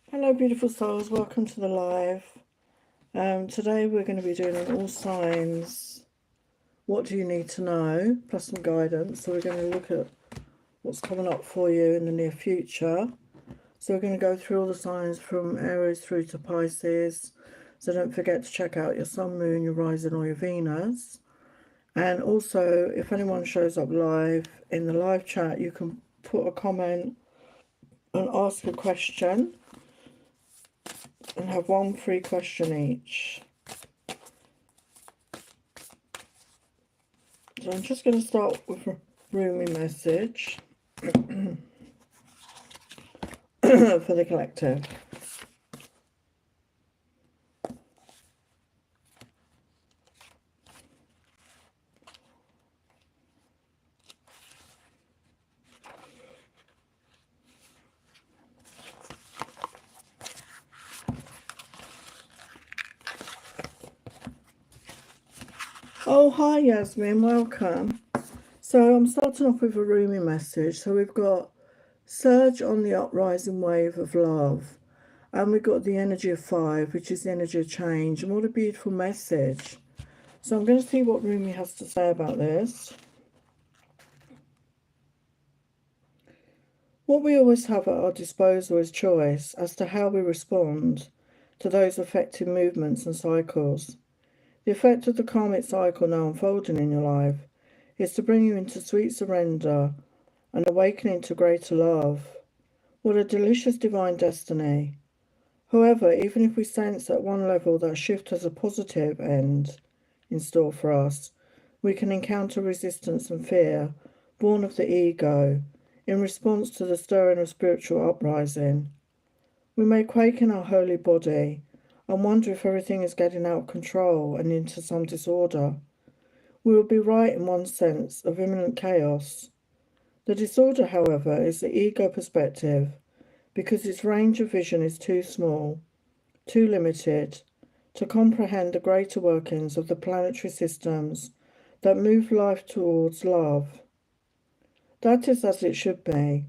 Hello beautiful souls, welcome to the live. Today we're going to be doing an all signs, what do you need to know, plus some guidance. So we're going to look at what's coming up for you in the near future. So we're going to go through all the signs from Aries through to Pisces. So don't forget to check out your sun, moon, your rising or your Venus. And also, if anyone shows up live in the live chat, you can put a comment and ask a question. And have one free question each. So I'm just going to start with a roomy message for the collective. Oh, hi Yasmin, welcome. So I'm starting off with a roomy message. So we've got surge on the uprising wave of love. And we've got the energy of 5, which is the energy of change. And what a beautiful message. So I'm going to see what Rumi has to say about this. What we always have at our disposal is choice as to how we respond to those affecting movements and cycles. The effect of the karmic cycle now unfolding in your life is to bring you into sweet surrender and awakening to greater love. What a delicious divine destiny. However, even if we sense at one level that shift has a positive end in store for us, we can encounter resistance and fear born of the ego in response to the stirring of spiritual uprising. We may quake in our holy body and wonder if everything is getting out of control and into some disorder. We will be right in one sense of imminent chaos. The disorder, however, is the ego perspective, because its range of vision is too small, too limited, to comprehend the greater workings of the planetary systems that move life towards love. That is as it should be.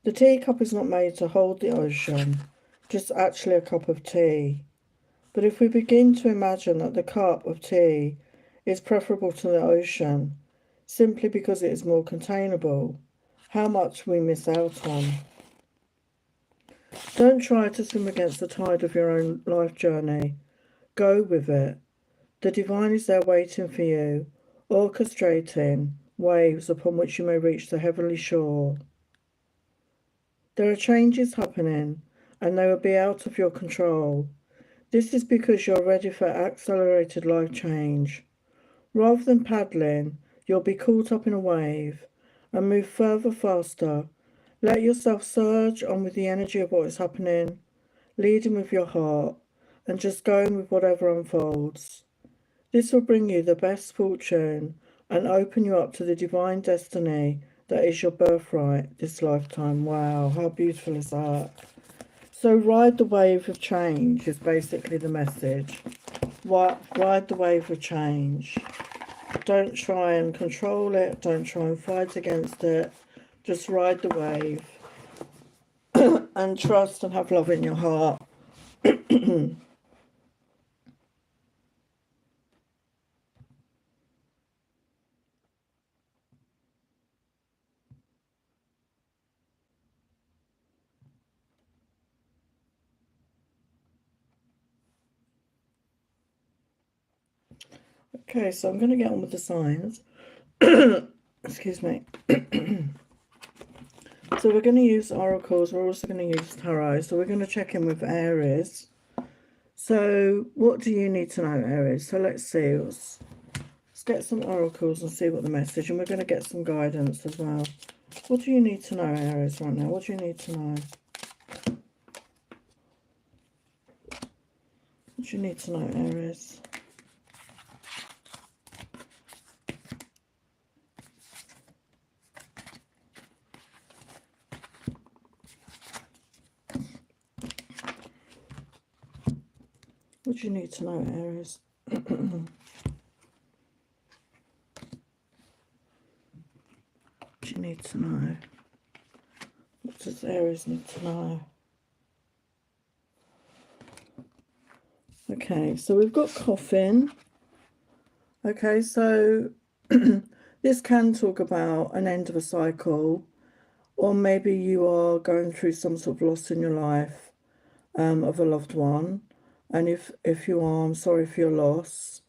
The teacup is not made to hold the ocean, just actually a cup of tea. But if we begin to imagine that the cup of tea is preferable to the ocean, simply because it is more containable, how much we miss out on. Don't try to swim against the tide of your own life journey. Go with it. The divine is there waiting for you, orchestrating waves upon which you may reach the heavenly shore. There are changes happening, and they will be out of your control. This is because you're ready for accelerated life change. Rather than paddling, you'll be caught up in a wave and move further faster. Let yourself surge on with the energy of what is happening, leading with your heart, and just going with whatever unfolds. This will bring you the best fortune and open you up to the divine destiny that is your birthright this lifetime. Wow, how beautiful is that? So ride the wave of change is basically the message. Ride the wave of change. Don't try and control it. Don't try and fight against it. Just ride the wave and trust and have love in your heart. Okay, so I'm going to get on with the signs. Excuse me. So we're going to use oracles. We're also going to use tarot. So we're going to check in with Aries. So what do you need to know, Aries? So let's see. Let's get some oracles and see what the message. And we're going to get some guidance as well. What do you need to know, Aries, right now? What do you need to know? What do you need to know, Aries? What do you need to know, Aries? What do you need to know? What does Aries need to know? Okay, so we've got coffin. Okay, so this can talk about an end of a cycle, or maybe you are going through some sort of loss in your life of a loved one. And if you are, I'm sorry for your loss.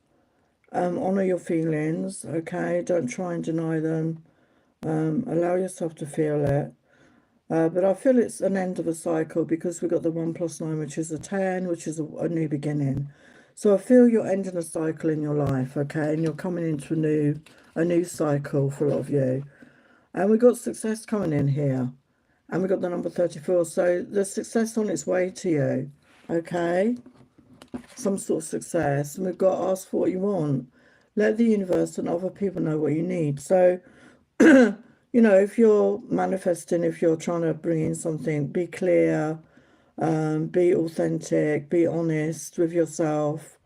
Honor your feelings, okay? Don't try and deny them. Allow yourself to feel it. But I feel it's an end of a cycle because we've got the 1 + 9, which is a 10, which is a new beginning. So I feel you're ending a cycle in your life, okay? And you're coming into a new cycle for a lot of you. And we've got success coming in here. And we've got the number 34. So there's success on its way to you, okay? Some sort of success. And we've got ask for what you want. Let the universe and other people know what you need. So you know, if you're manifesting, if you're trying to bring in something, be clear, be authentic, be honest with yourself,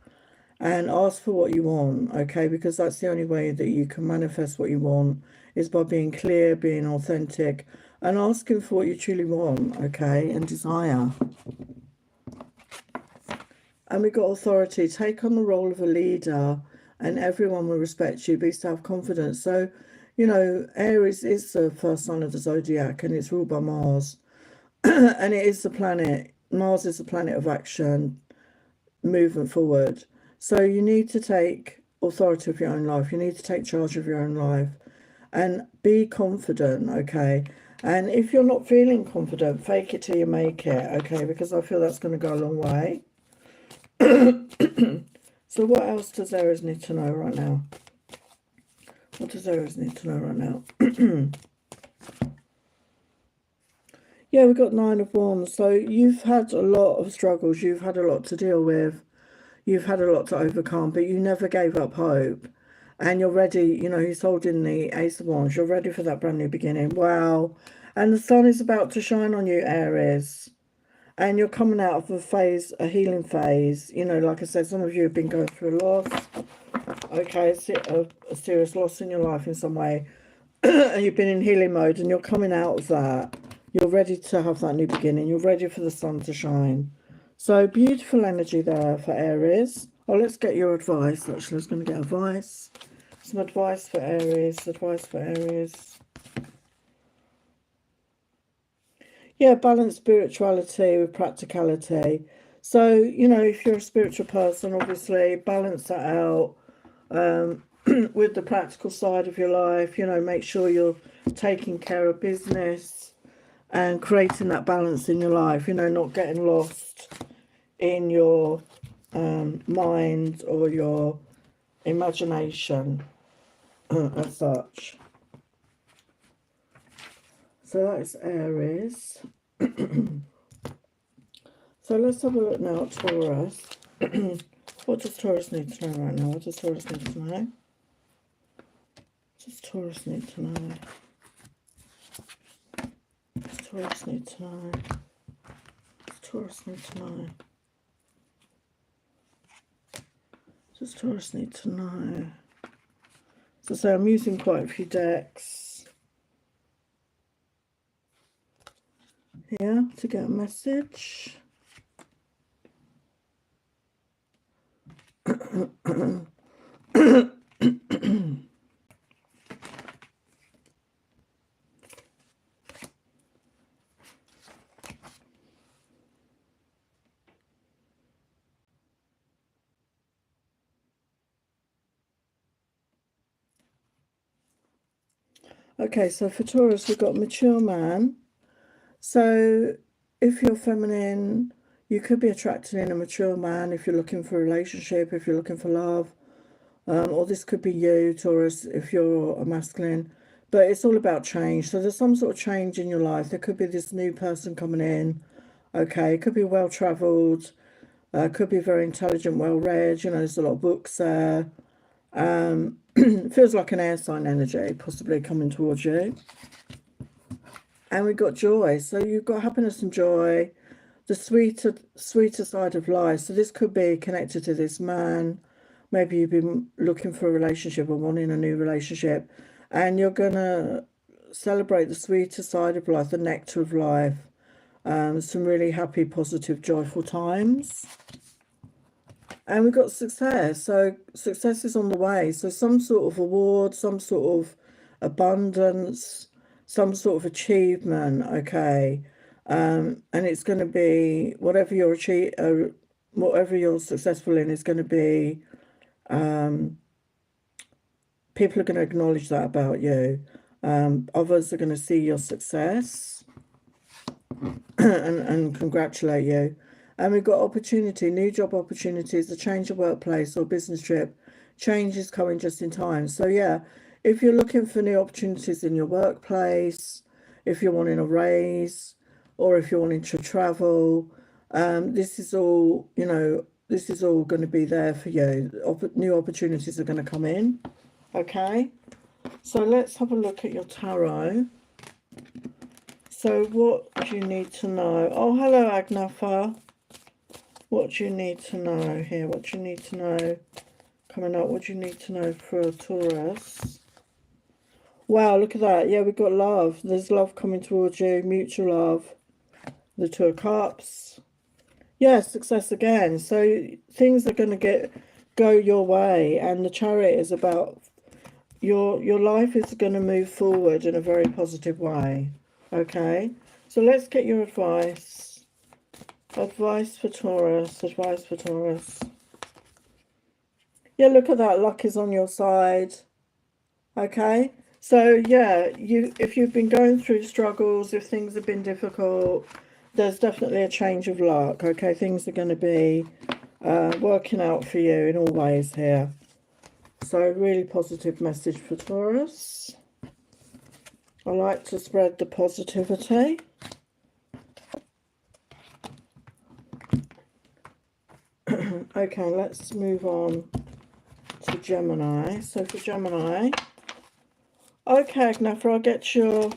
and ask for what you want, okay? Because that's the only way that you can manifest what you want, is by being clear, being authentic, and asking for what you truly want, okay, and desire. And we've got authority. Take on the role of a leader, and everyone will respect you. Be self-confident. So, you know, Aries is the first sign of the zodiac, and it's ruled by Mars. And it is the planet. Mars is the planet of action, movement forward. So you need to take authority of your own life. You need to take charge of your own life and be confident, okay? And if you're not feeling confident, fake it till you make it, okay? Because I feel that's going to go a long way. So what else does Aries need to know right now? What does Aries need to know right now? Yeah, we've got 9 of Wands. So you've had a lot of struggles. You've had a lot to deal with. You've had a lot to overcome, but you never gave up hope. And you're ready, you know, he's holding the Ace of Wands. You're ready for that brand new beginning. Wow. And the sun is about to shine on you, Aries. And you're coming out of a phase, a healing phase. You know, like I said, some of you have been going through a loss. Okay, a serious loss in your life in some way. And you've been in healing mode and you're coming out of that. You're ready to have that new beginning. You're ready for the sun to shine. So beautiful energy there for Aries. Oh, let's get your advice. Actually, I was going to get advice. Some advice for Aries. Advice for Aries. Yeah, balance spirituality with practicality. So, you know, if you're a spiritual person, obviously balance that out with the practical side of your life. You know, make sure you're taking care of business and creating that balance in your life. You know, not getting lost in your mind or your imagination as such. So that is Aries. So let's have a look now at Taurus. What does Taurus need to know right now? What does Taurus need to know? What does Taurus need to know? What does Taurus need to know? What does Taurus need to know? What does Taurus need to know? So I'm using quite a few decks here to get a message. Okay, so for Taurus, we've got mature man. So if you're feminine, you could be attracted in a mature man if you're looking for a relationship, if you're looking for love. Or this could be you, Taurus, if you're a masculine. But it's all about change. So there's some sort of change in your life. There could be this new person coming in. Okay, it could be well-travelled. Could be very intelligent, well-read. You know, there's a lot of books there. It feels like an air sign energy possibly coming towards you. And we've got joy. So you've got happiness and joy, the sweeter side of life. So this could be connected to this man. Maybe you've been looking for a relationship or wanting a new relationship, and you're going to celebrate the sweeter side of life, the nectar of life. Some really happy, positive, joyful times. And we've got success. So success is on the way. So some sort of award, some sort of abundance, some sort of achievement, okay. And it's going to be whatever whatever you're successful in is going to be, people are going to acknowledge that about you. Others are going to see your success and congratulate you. And we've got opportunity, new job opportunities, a change of workplace or business trip. Change is coming just in time. So yeah, if you're looking for new opportunities in your workplace, if you're wanting a raise, or if you're wanting to travel, this is all, you know, this is all going to be there for you. New opportunities are going to come in. Okay, so let's have a look at your tarot. So what do you need to know? Oh, hello, Agnafa. What do you need to know here? What do you need to know coming up? What do you need to know for a Taurus? Wow, look at that. Yeah, we've got love. There's love coming towards you, mutual love. The Two of Cups. Yeah, success again. So things are going to go your way, and the Chariot is about your life is going to move forward in a very positive way. Okay, so let's get your advice. Advice for Taurus. Advice for Taurus. Yeah, look at that. Luck is on your side. Okay, so yeah, if you've been going through struggles, if things have been difficult, there's definitely a change of luck. Okay, things are going to be working out for you in all ways here. So really positive message for Taurus. I like to spread the positivity. Okay, let's move on to Gemini. So for Gemini, okay, Agnafa, I'll get your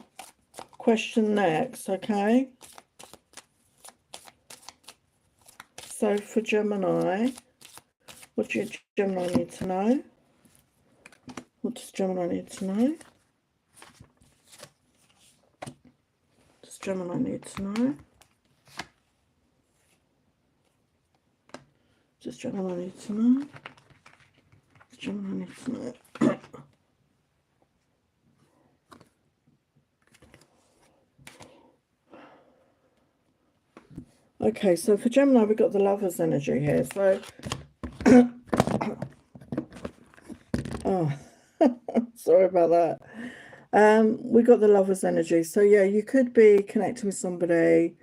question next, okay? So for Gemini, what do Gemini need to know? What does Gemini need to know? Does Gemini need to know? Does Gemini need to know? Does Gemini need to know? Okay, so for Gemini, we've got the Lover's energy here. So, oh, sorry about that. We got the Lover's energy. So yeah, you could be connecting with somebody,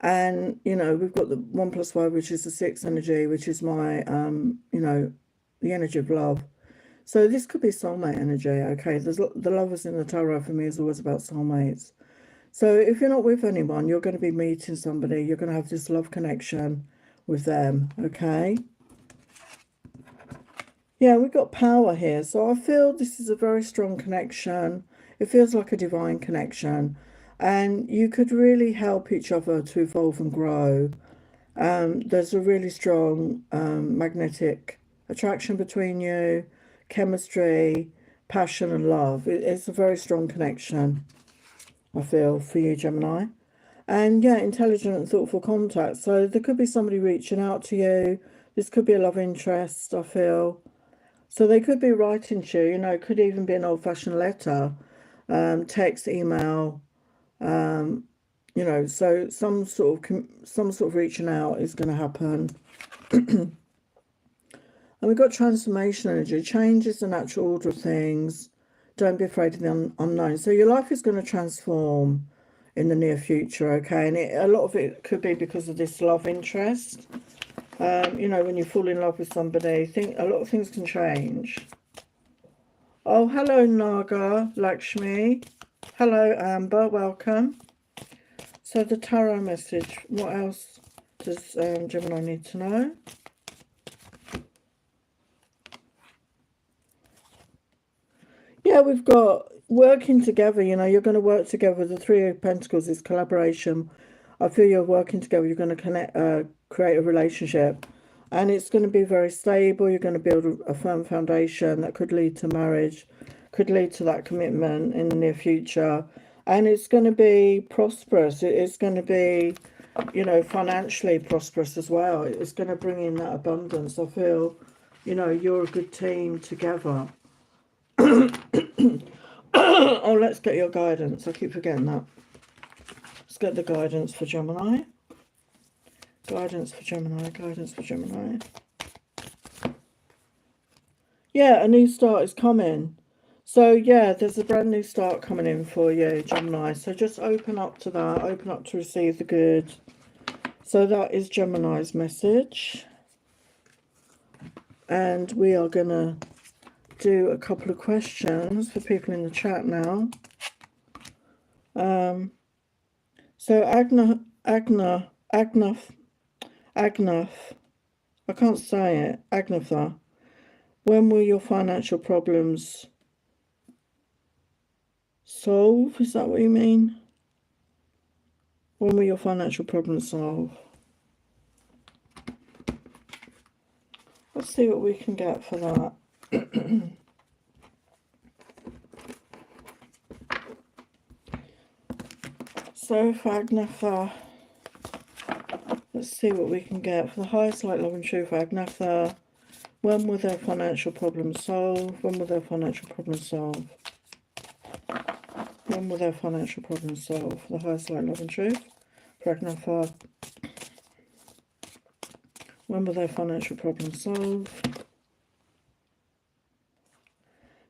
and you know, we've got the 1+5, which is the 6 energy, which is my you know, the energy of love. So this could be soulmate energy. Okay, there's the Lovers in the tarot for me is always about soulmates. So if you're not with anyone, you're going to be meeting somebody. You're going to have this love connection with them. Okay. Yeah, we've got power here. So I feel this is a very strong connection. It feels like a divine connection. And you could really help each other to evolve and grow. There's a really strong magnetic attraction between you, chemistry, passion and love. It's a very strong connection, I feel, for you, Gemini. And yeah, intelligent and thoughtful contact. So there could be somebody reaching out to you. This could be a love interest, I feel. So they could be writing to you, you know, it could even be an old-fashioned letter, text, email, you know, so some sort of reaching out is going to happen. And we've got transformation energy. Change is the natural order of things. Don't be afraid of the unknown. So your life is going to transform in the near future, okay? And a lot of it could be because of this love interest. You know, when you fall in love with somebody, a lot of things can change. Oh, hello, Naga, Lakshmi. Hello, Amber, welcome. So the tarot message, what else does Gemini need to know? Yeah, we've got working together, you know, you're going to work together. The Three of Pentacles is collaboration. I feel you're working together, you're going to create a relationship. And it's going to be very stable. You're going to build a firm foundation that could lead to marriage, could lead to that commitment in the near future. And it's going to be prosperous. It's going to be, you know, financially prosperous as well. It's going to bring in that abundance. I feel, you know, you're a good team together. Oh, let's get your guidance. I keep forgetting that. Let's get the guidance for Gemini. Guidance for Gemini. Guidance for Gemini. Yeah, a new start is coming. So, yeah, there's a brand new start coming in for you, Gemini. So just open up to that. Open up to receive the good. So that is Gemini's message. And we are going to do a couple of questions for people in the chat now. So Agnaf, I can't say it, Agnatha, when will your financial problems solve? Is that what you mean? When will your financial problems solve? Let's see what we can get for that. So for Agnatha, let's see what we can get for the highest light, love and truth for Agnatha. When will their financial problems solve? When will their financial problems solve? When will their financial problems solve? For the highest light, love and truth for Agnatha. When will their financial problems solve?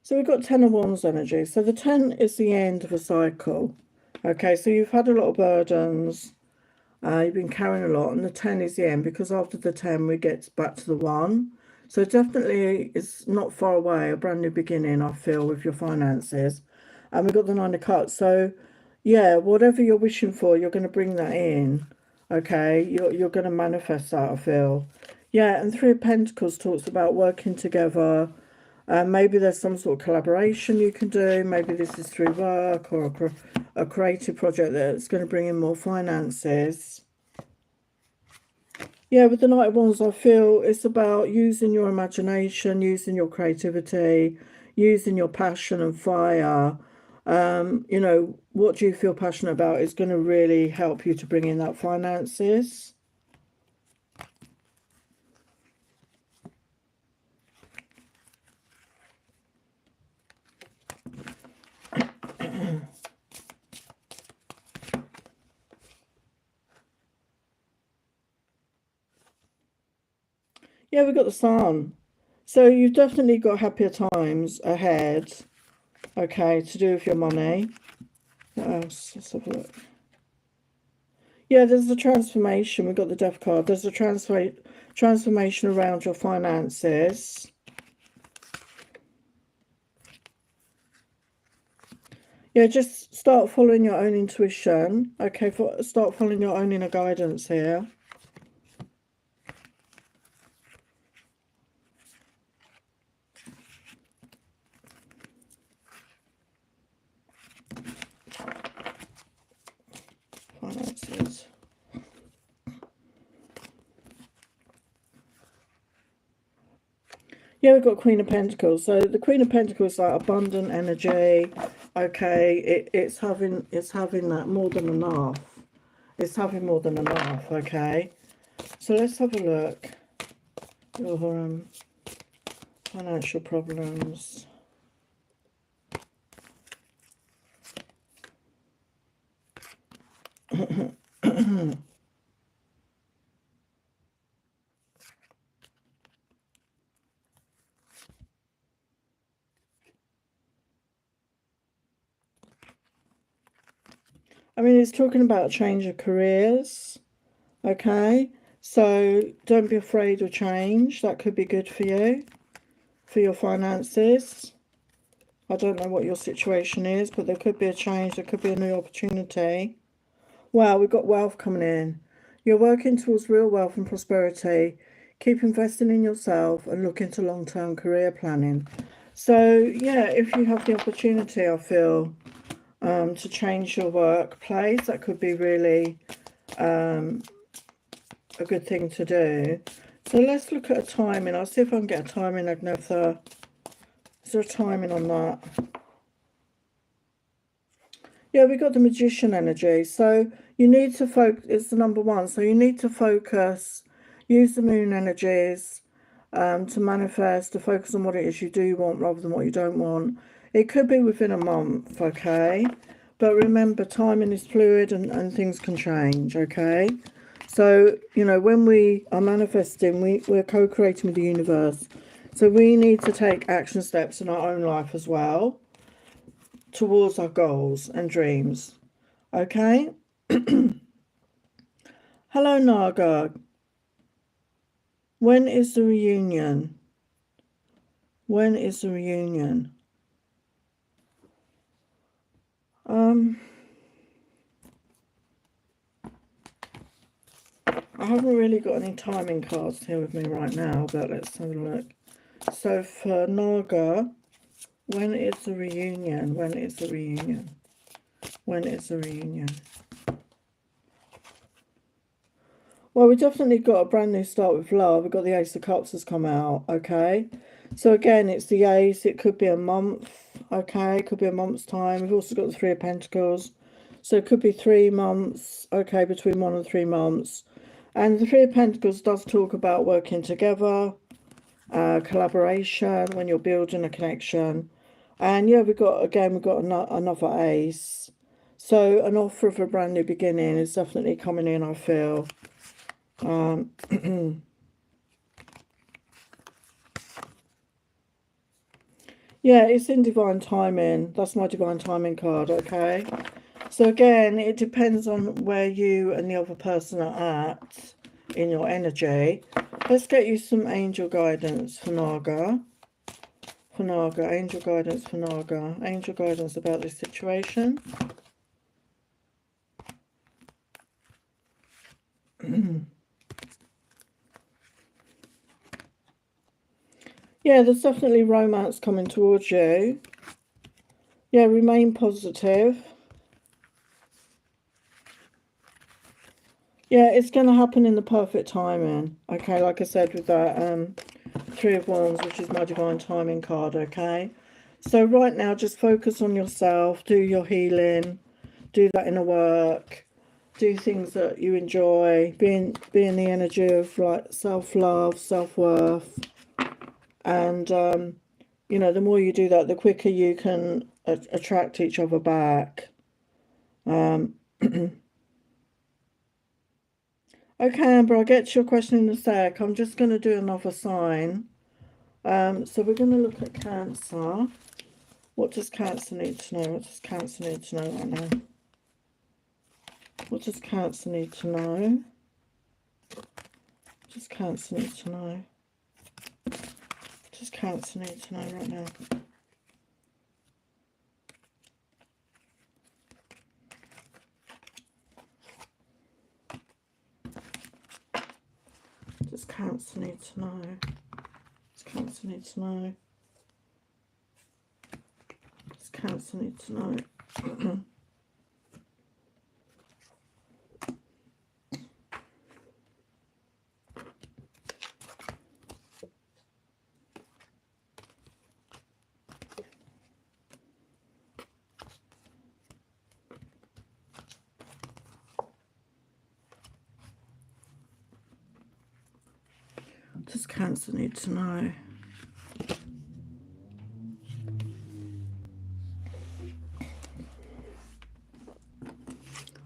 So we've got 10 of Wands energy. So the 10 is the end of a cycle. Okay, so you've had a lot of burdens. You've been carrying a lot. And the 10 is the end, because after the 10 we get back to the 1. So definitely it's not far away. A brand new beginning, I feel, with your finances. And we've got the 9 of Cups. So yeah, whatever you're wishing for, you're going to bring that in. Okay, you're going to manifest that, I feel. Yeah, and 3 of Pentacles talks about working together. Maybe there's some sort of collaboration you can do. Maybe this is through work or a creative project that's going to bring in more finances. Yeah, with the Knight of Wands, I feel it's about using your imagination, using your creativity, using your passion and fire. You know, what do you feel passionate about is going to really help you to bring in that finances. Yeah, we've got the Sun. So you've definitely got happier times ahead, okay, to do with your money. What else? Let's have a look. Yeah, there's the transformation. We've got the Death card. There's a transformation around your finances. Yeah, just start following your own intuition. Okay, start following your own inner guidance here. Finances. Yeah, we've got Queen of Pentacles. So the Queen of Pentacles is like abundant energy. Okay, it's having that more than enough. It's having more than enough. Okay, so let's have a look. Your financial problems. I mean, it's talking about a change of careers, okay? So don't be afraid of change. That could be good for you, for your finances. I don't know what your situation is, but there could be a change. There could be a new opportunity. Wow, we've got wealth coming in. You're working towards real wealth and prosperity. Keep investing in yourself and look into long-term career planning. So, yeah, if you have the opportunity, I feel, to change your workplace, that could be really a good thing to do. So let's look at a timing. I'll see if I can get a timing, Agnetha. Is there a timing on that? Yeah, we got the Magician energy. So you need to focus, it's the number one. So you need to focus, use the moon energies to manifest, to focus on what it is you do want rather than what you don't want. It could be within a month, okay? But remember, timing is fluid and things can change, okay? So, you know, when we are manifesting, we're co-creating with the universe. So we need to take action steps in our own life as well towards our goals and dreams, okay? Hello, Naga. When is the reunion? When is the reunion? I haven't really got any timing cards here with me right now, but let's have a look. So for Naga, when is the reunion? When is the reunion? When is the reunion? Well, we definitely got a brand new start with love. We've got the Ace of Cups has come out, okay? So again, it's the Ace. It could be a month, okay? It could be a month's time. We've also got the Three of Pentacles. So it could be 3 months, okay, between 1 and 3 months. And the Three of Pentacles does talk about working together, collaboration, when you're building a connection. And yeah, we've got another Ace. So an offer of a brand new beginning is definitely coming in, I feel. Yeah, it's in divine timing. That's my divine timing card, okay? So again, it depends on where you and the other person are at in your energy. Let's get you some angel guidance for Naga. For Naga, angel guidance for Naga. Angel guidance about this situation. Yeah, there's definitely romance coming towards you. Yeah, remain positive. Yeah, it's going to happen in the perfect timing. Okay, like I said with that Three of Wands, which is my divine timing card, okay? So right now, just focus on yourself, do your healing, do that inner work, do things that you enjoy, be in the energy of like self-love, self-worth. And, you know, the more you do that, the quicker you can attract each other back. Okay, Amber, I'll get to your question in a sec. I'm just going to do another sign. So we're going to look at Cancer. What does Cancer need to know? What does Cancer need to know right now? What does Cancer need to know? What does Cancer need to know? What does Cancer need to know right now? What does Cancer need to know? What does Cancer need to know? What does Cancer need to know? What does Cancer need to know?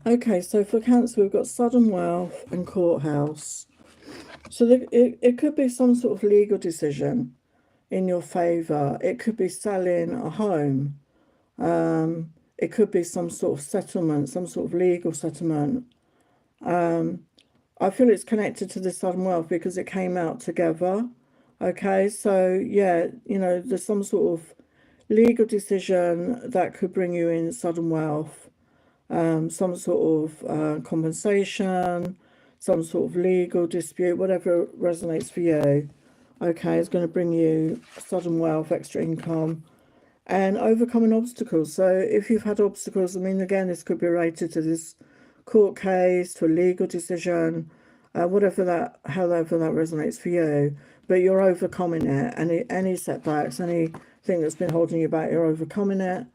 Okay, so for Cancer, we've got sudden wealth and courthouse. So it could be some sort of legal decision in your favour. It could be selling a home. it could be some sort of settlement, some sort of legal settlement. I feel it's connected to the sudden wealth because it came out together. Okay, so yeah, you know, there's some sort of legal decision that could bring you in sudden wealth, some sort of compensation, some sort of legal dispute, whatever resonates for you. Okay, it's going to bring you sudden wealth, extra income, and overcoming obstacles. So if you've had obstacles, I mean, again, this could be related to this court case, to a legal decision, however that resonates for you. But you're overcoming it. Any setbacks, anything that's been holding you back, you're overcoming it.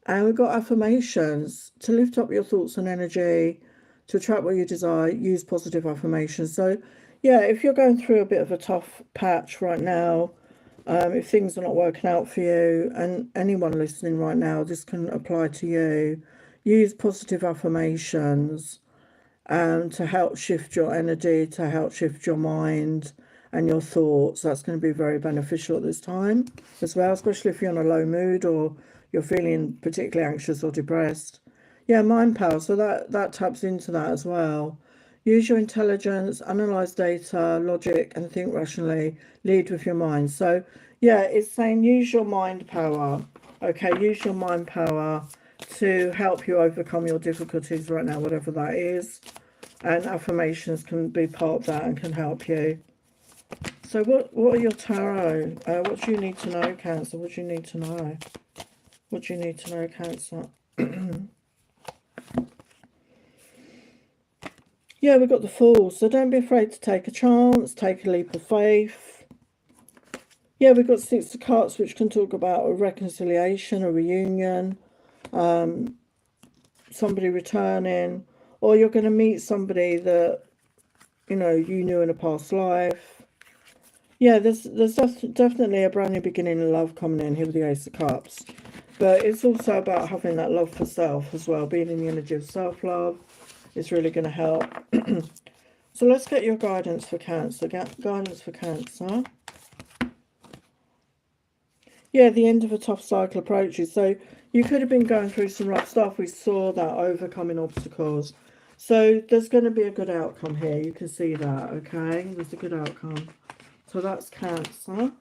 And we've got affirmations to lift up your thoughts and energy, to attract what you desire. Use positive affirmations. So yeah, if you're going through a bit of a tough patch right now, if things are not working out for you, and anyone listening right now, this can apply to you. Use positive affirmations to help shift your energy, to help shift your mind and your thoughts. That's going to be very beneficial at this time as well, especially if you're in a low mood or you're feeling particularly anxious or depressed. Yeah, mind power. So that taps into that as well. Use your intelligence, analyze data, logic, and think rationally. Lead with your mind. So yeah, it's saying use your mind power. Okay, use your mind power to help you overcome your difficulties right now, whatever that is. And affirmations can be part of that and can help you. So what are your tarot? What do you need to know, Cancer? What do you need to know? What do you need to know, Cancer? Yeah, we've got the Fool. So don't be afraid to take a chance. Take a leap of faith. Yeah, we've got Six of Cups, which can talk about a reconciliation, a reunion, somebody returning, or you're going to meet somebody that, you know, you knew in a past life. Yeah, there's definitely a brand new beginning of love coming in here with the Ace of Cups. But it's also about having that love for self as well, being in the energy of self-love. It's really going to help. So let's get your guidance for Cancer. Guidance for Cancer. Yeah, the end of a tough cycle approaches. So you could have been going through some rough stuff. We saw that, overcoming obstacles. So there's going to be a good outcome here. You can see that, okay? There's a good outcome. So that's Cancer.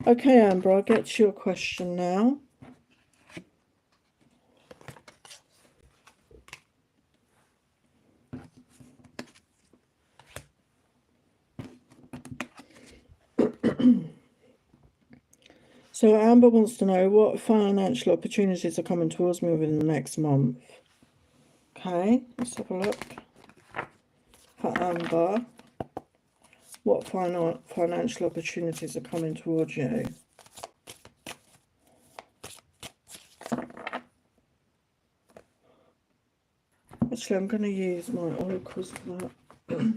Okay, Amber, I'll get to your question now. So Amber wants to know what financial opportunities are coming towards me within the next month. Okay, let's have a look. For Amber, what financial opportunities are coming towards you? Actually, I'm going to use my oracles for that.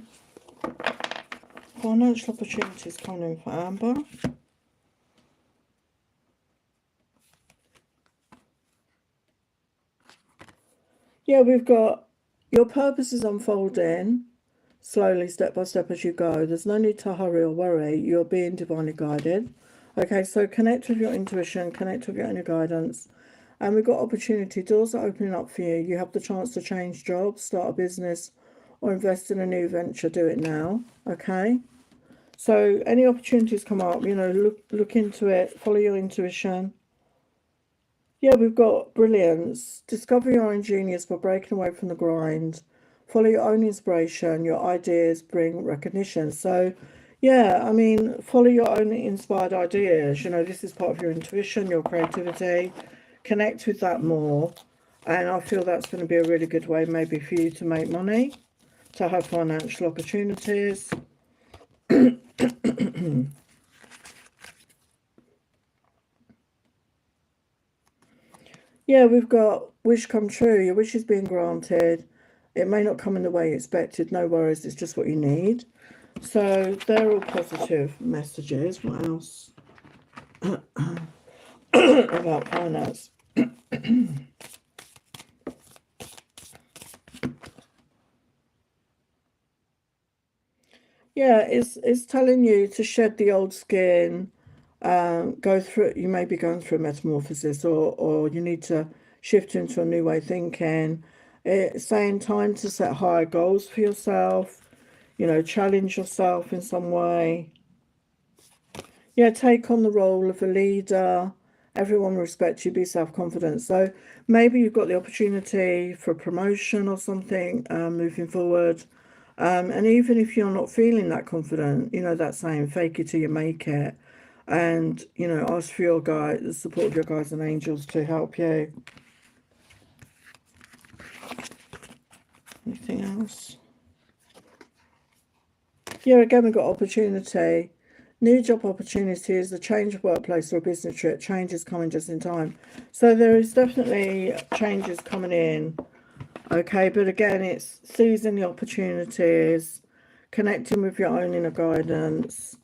Financial opportunities coming in for Amber. Yeah, we've got your purpose is unfolding slowly, step by step as you go. There's no need to hurry or worry. You're being divinely guided. Okay, so connect with your intuition, connect with your inner guidance. And we've got opportunity. Doors are opening up for you. You have the chance to change jobs, start a business, or invest in a new venture. Do it now. Okay. So any opportunities come up, you know, look into it. Follow your intuition. Yeah, we've got brilliance. Discover your own genius by breaking away from the grind. Follow your own inspiration. Your ideas bring recognition. So, yeah, I mean, follow your own inspired ideas. You know, this is part of your intuition, your creativity. Connect with that more. And I feel that's going to be a really good way maybe for you to make money, to have financial opportunities. Yeah, we've got wish come true. Your wish is being granted. It may not come in the way you expected. No worries. It's just what you need. So they're all positive messages. What else about finance? Yeah, it's telling you to shed the old skin. Go through. You may be going through a metamorphosis, or you need to shift into a new way of thinking. It's saying time to set higher goals for yourself, you know, challenge yourself in some way. Yeah, take on the role of a leader. Everyone respects you, be self-confident. So maybe you've got the opportunity for a promotion or something moving forward. And even if you're not feeling that confident, you know, that saying, fake it till you make it. And, you know, ask for your guide, the support of your guides and angels to help you. Anything else? Yeah, again, we've got opportunity. New job opportunities, a change of workplace or a business trip. Change is coming just in time. So there is definitely changes coming in. Okay, but again, it's seizing the opportunities, connecting with your own inner guidance,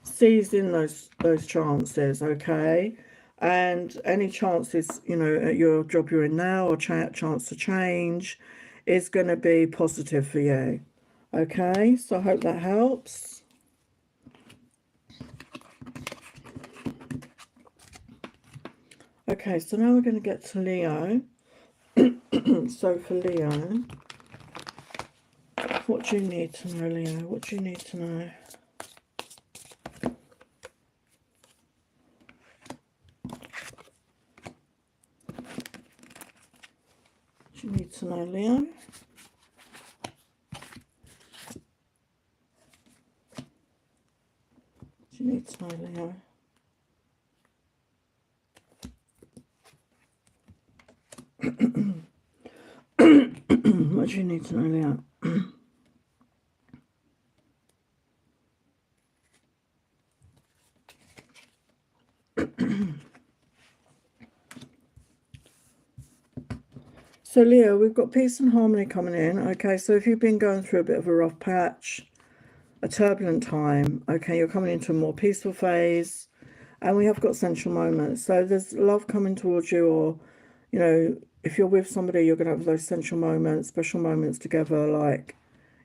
seizing those chances, okay? And any chances, you know, at your job you're in now or chance to change is going to be positive for you. Okay, so I hope that helps. Okay, so now we're going to get to Leo. So for Leo, what do you need to know, Leo? What do you need to know? What do you need to know, Leo? What do you need to know, Leo? What do you need to know, Leo? So Leo, we've got peace and harmony coming in. Okay, so if you've been going through a bit of a rough patch, a turbulent time, okay, you're coming into a more peaceful phase. And we have got sensual moments. So there's love coming towards you, or, you know, if you're with somebody, you're going to have those sensual moments, special moments together, like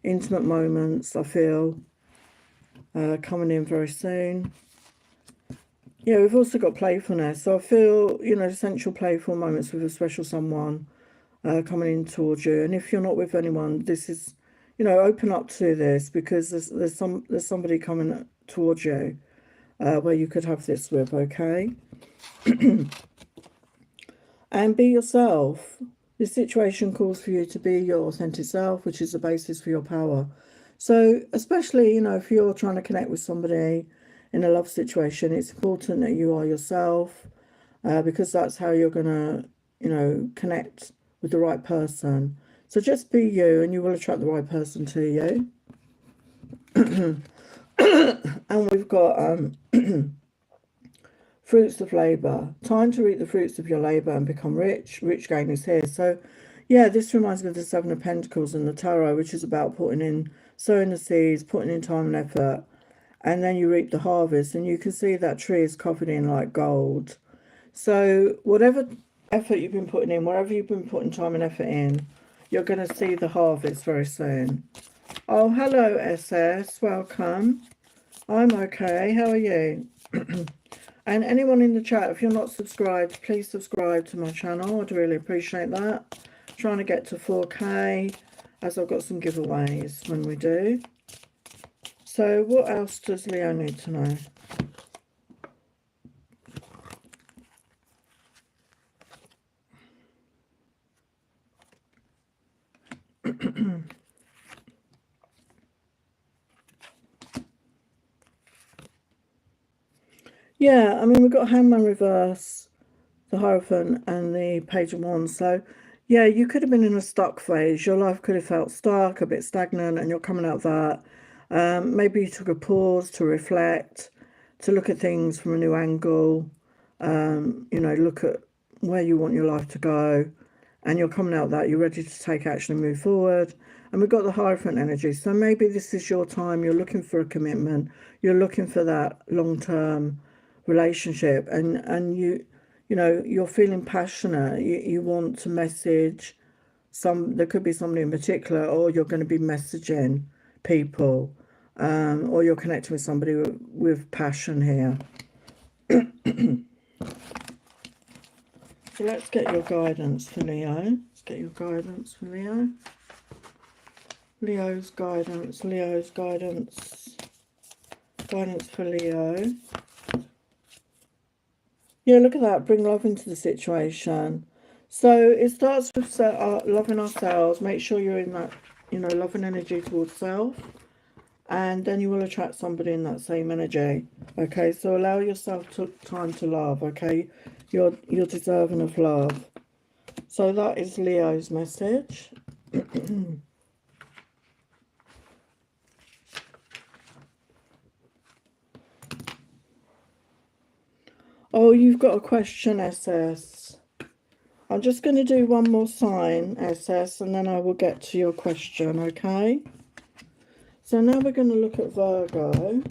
intimate moments, I feel, coming in very soon. Yeah, we've also got playfulness. So I feel, you know, sensual, playful moments with a special someone coming in towards you. And if you're not with anyone, this is, you know, open up to this, because there's somebody coming towards you where you could have this with, okay? And be yourself. This situation calls for you to be your authentic self, which is the basis for your power. So especially, you know, if you're trying to connect with somebody in a love situation, it's important that you are yourself, because that's how you're going to, you know, connect with the right person. So just be you and you will attract the right person to you. And we've got fruits of labour. Time to reap the fruits of your labour and become rich. Rich gain is here. So, yeah, this reminds me of the Seven of Pentacles in the Tarot, which is about sowing the seeds, putting in time and effort, and then you reap the harvest. And you can see that tree is covered in like gold. So whatever effort you've been putting in, wherever you've been putting time and effort in, you're going to see the harvest very soon. Oh, hello, SS. Welcome. I'm okay. How are you? And anyone in the chat, if you're not subscribed, please subscribe to my channel. I'd really appreciate that. Trying to get to 4K, as I've got some giveaways when we do. So what else does Leo need to know? Yeah, I mean, we've got Hangman reverse, the Hierophant, and the Page of Wands. So, yeah, you could have been in a stuck phase. Your life could have felt stuck, a bit stagnant, and you're coming out of that. Maybe you took a pause to reflect, to look at things from a new angle, you know, look at where you want your life to go, and you're coming out of that. You're ready to take action and move forward. And we've got the Hierophant energy. So maybe this is your time. You're looking for a commitment. You're looking for that long-term relationship, and you know, you're feeling passionate. You want to message there could be somebody in particular, or you're going to be messaging people, or you're connecting with somebody with passion here. So let's get your guidance for Leo. Let's get your guidance for Leo. Leo's guidance, Leo's guidance. Guidance for Leo. Yeah, look at that. Bring love into the situation. So it starts with loving ourselves. Make sure you're in that, you know, loving energy towards self. And then you will attract somebody in that same energy. Okay, so allow yourself time to love. Okay, you're deserving of love. So that is Leo's message. Oh, you've got a question, SS. I'm just going to do one more sign, SS, and then I will get to your question, okay? So now we're going to look at Virgo.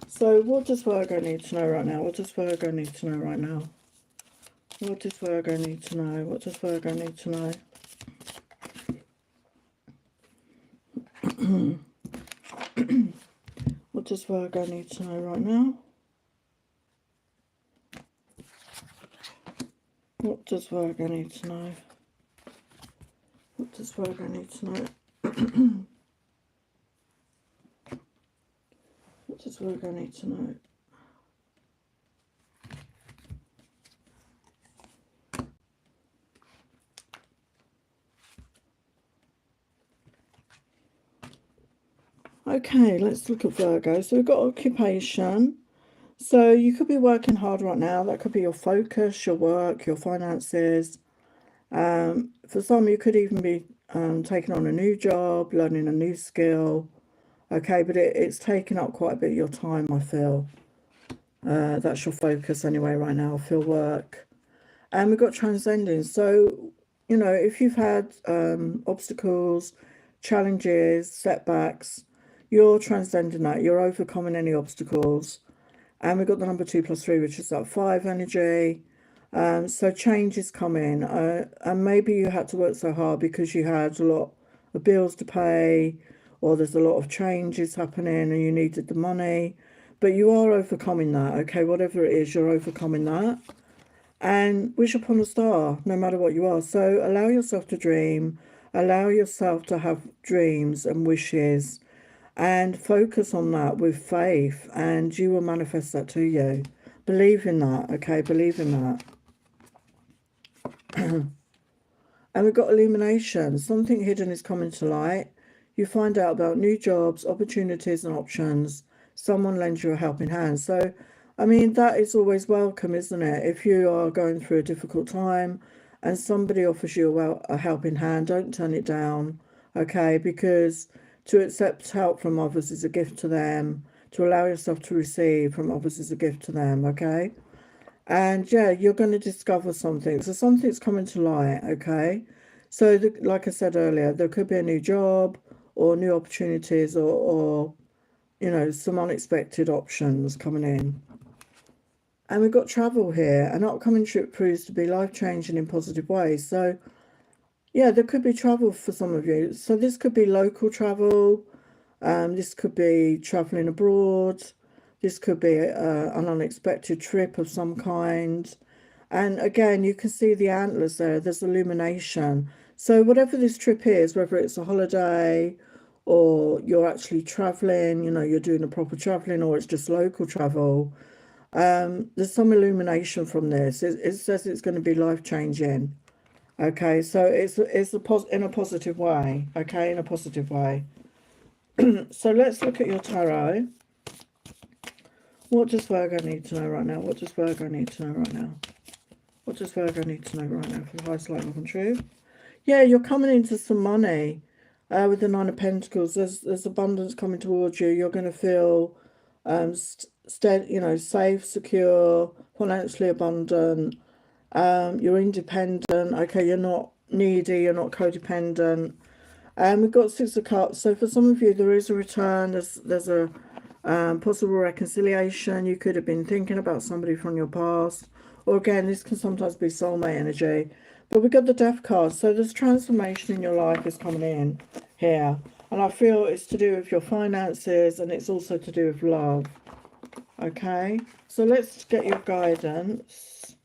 So what does Virgo need to know right now? What does Virgo need to know right now? What does Virgo need to know? What does Virgo need to know? What does Virgo need to know right now? What does Virgo need to know? What does Virgo need to know? What does Virgo need to know? Okay, let's look at Virgo. So we've got occupation. So you could be working hard right now. That could be your focus, your work, your finances. For some, you could even be taking on a new job, learning a new skill. Okay, but it's taking up quite a bit of your time, I feel. That's your focus anyway right now, I feel work. And we've got transcending. So, you know, if you've had obstacles, challenges, setbacks, you're transcending that. You're overcoming any obstacles. And we've got the number 2 plus 3, which is that 5 energy. So change is coming. And maybe you had to work so hard because you had a lot of bills to pay, or there's a lot of changes happening and you needed the money. But you are overcoming that, okay? Whatever it is, you're overcoming that. And wish upon a star, no matter what you are. So allow yourself to dream. Allow yourself to have dreams and wishes. And focus on that with faith. And you will manifest that to you. Believe in that, okay? Believe in that. And we've got illumination. Something hidden is coming to light. You find out about new jobs, opportunities and options. Someone lends you a helping hand. So, I mean, that is always welcome, isn't it? If you are going through a difficult time and somebody offers you a helping hand, don't turn it down, okay? Because to accept help from others is a gift to them. To allow yourself to receive from others is a gift to them, okay? And yeah, you're going to discover something. So something's coming to light, okay? So like I said earlier, there could be a new job or new opportunities or you know, some unexpected options coming in. And we've got travel here. An upcoming trip proves to be life-changing in positive ways. So yeah, there could be travel for some of you. So this could be local travel. This could be traveling abroad. This could be an unexpected trip of some kind. And again, you can see the antlers there. There's illumination. So whatever this trip is, whether it's a holiday or you're actually traveling, you know, you're doing a proper traveling, or it's just local travel, there's some illumination from this. It says it's going to be life-changing. Okay, so it's in a positive way. Okay, in a positive way. So let's look at your tarot. What does Virgo need to know right now? What does Virgo need to know right now? What does Virgo need to know right now for the highest light, love and truth? Yeah, you're coming into some money with the 9 of Pentacles. There's abundance coming towards you. You're going to feel you know, safe, secure, financially abundant. You're independent. Okay, you're not needy. You're not codependent. And we've got 6 of Cups. So for some of you, there is a return. There's a possible reconciliation. You could have been thinking about somebody from your past. Or again, this can sometimes be soulmate energy. But we've got the Death card. So there's transformation in your life is coming in here. And I feel it's to do with your finances, and it's also to do with love. Okay. So let's get your guidance.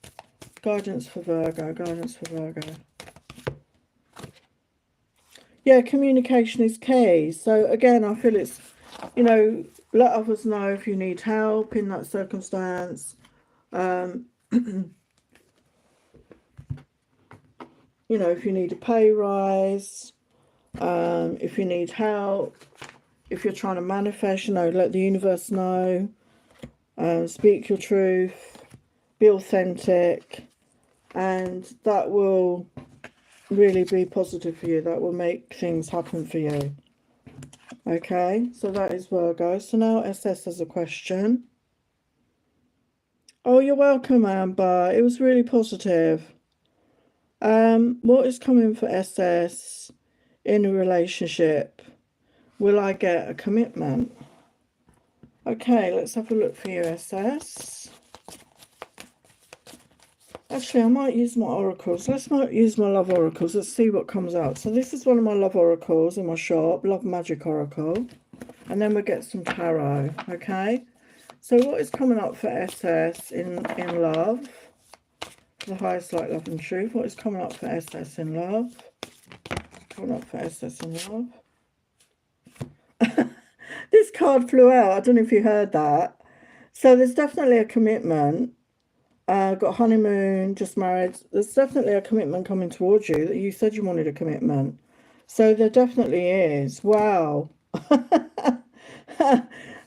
Guidance for Virgo. Guidance for Virgo. Yeah, communication is key. So again, I feel it's, you know, let others know if you need help in that circumstance. You know, if you need a pay rise, if you need help, if you're trying to manifest, you know, let the universe know. Speak your truth, be authentic, and that will really be positive for you. That will make things happen for you. Okay, so that is Virgo. So now SS has a question. Oh, you're welcome, Amber. It was really positive. What is coming for SS in a relationship? Will I get a commitment? Okay, let's have a look for you, SS. Actually, I might use my oracles. Let's not use my love oracles. Let's see what comes out. So this is one of my love oracles in my shop, Love Magic Oracle. And then we'll get some tarot, okay? So what is coming up for SS in love? The highest light, love and truth. What is coming up for SS in love? Coming up for SS in love. This card flew out. I don't know if you heard that. So there's definitely a commitment. Got honeymoon, just married. There's definitely a commitment coming towards you. That you said you wanted a commitment. So there definitely is. Wow.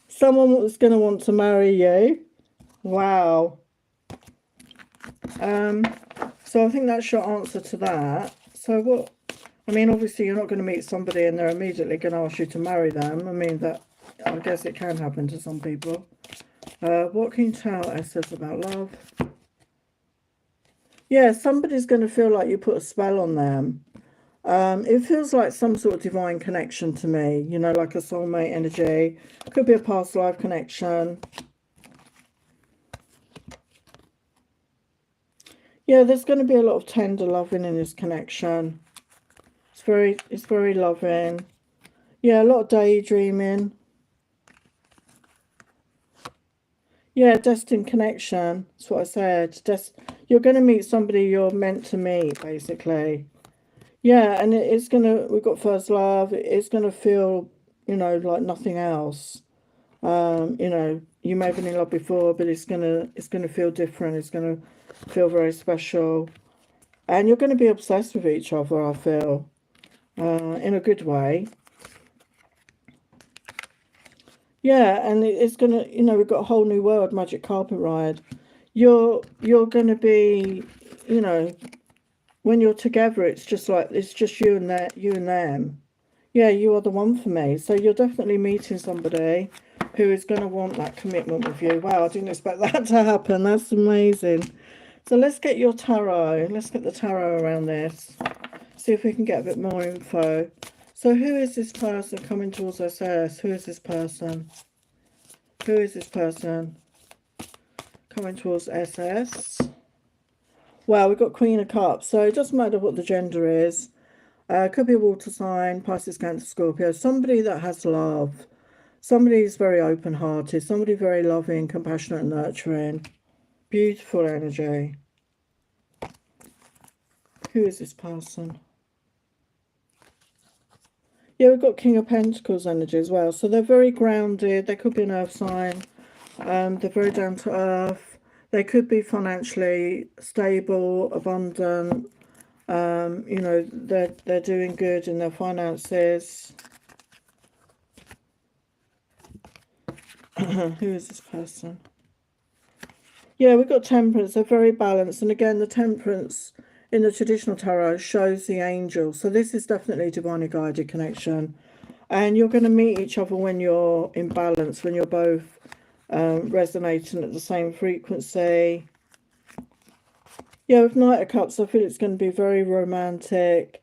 Someone was going to want to marry you. Wow. So I think that's your answer to that. So what, I mean, obviously you're not going to meet somebody and they're immediately going to ask you to marry them. I mean, that, I guess it can happen to some people. What can you tell SS about love? Yeah, somebody's going to feel like you put a spell on them. It feels like some sort of divine connection to me, you know, like a soulmate energy. Could be a past life connection. Yeah, there's going to be a lot of tender loving in this connection. It's very loving. Yeah, a lot of daydreaming. Yeah, destined connection. That's what I said. You're going to meet somebody you're meant to meet, basically. Yeah, and it's going to, we've got first love. It's going to feel, you know, like nothing else. You know, you may have been in love before, but it's going to feel different. It's going to feel very special. And you're going to be obsessed with each other, I feel, in a good way. Yeah, and it's going to, you know, we've got a whole new world, magic carpet ride. You're going to be, you know, when you're together, it's just like, it's just you and them. Yeah, you are the one for me. So you're definitely meeting somebody who is going to want that commitment with you. Wow, I didn't expect that to happen. That's amazing. So let's get your tarot. Let's get the tarot around this. See if we can get a bit more info. So who is this person coming towards SS? Who is this person? Who is this person coming towards SS? Well, we've got Queen of Cups. So it doesn't matter what the gender is. Could be a water sign, Pisces, Cancer, Scorpio. Somebody that has love. Somebody who's very open-hearted. Somebody very loving, compassionate and nurturing. Beautiful energy. Who is this person? Yeah, we've got King of Pentacles energy as well. So they're very grounded. They could be an earth sign. They're very down to earth. They could be financially stable, abundant. You know, they're doing good in their finances. Who is this person? Yeah, we've got Temperance. They're very balanced. And again, the Temperance in the traditional tarot shows the angel. So this is definitely divinely guided connection. And you're going to meet each other when you're in balance, when you're both resonating at the same frequency. Yeah, with Knight of Cups, I feel it's going to be very romantic,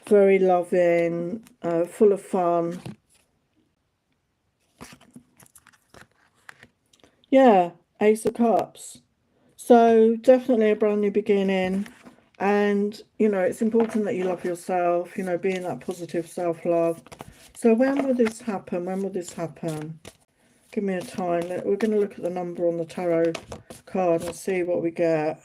very loving, full of fun. Yeah, Ace of Cups. So definitely a brand new beginning. And, you know, it's important that you love yourself, you know, being that positive self-love. So when will this happen? When will this happen? Give me a time. We're going to look at the number on the tarot card and see what we get.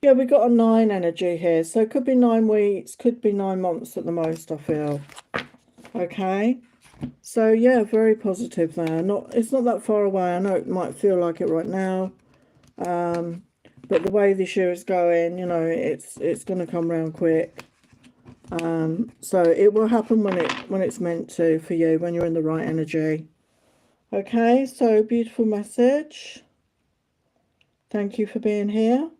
Yeah, we got a 9 energy here. So it could be 9 weeks, could be 9 months at the most, I feel. Okay. So yeah, very positive there. It's not that far away. I know it might feel like it right now. But the way this year is going, you know, it's gonna come round quick. So it will happen when it's meant to for you, when you're in the right energy. Okay, so beautiful message. Thank you for being here.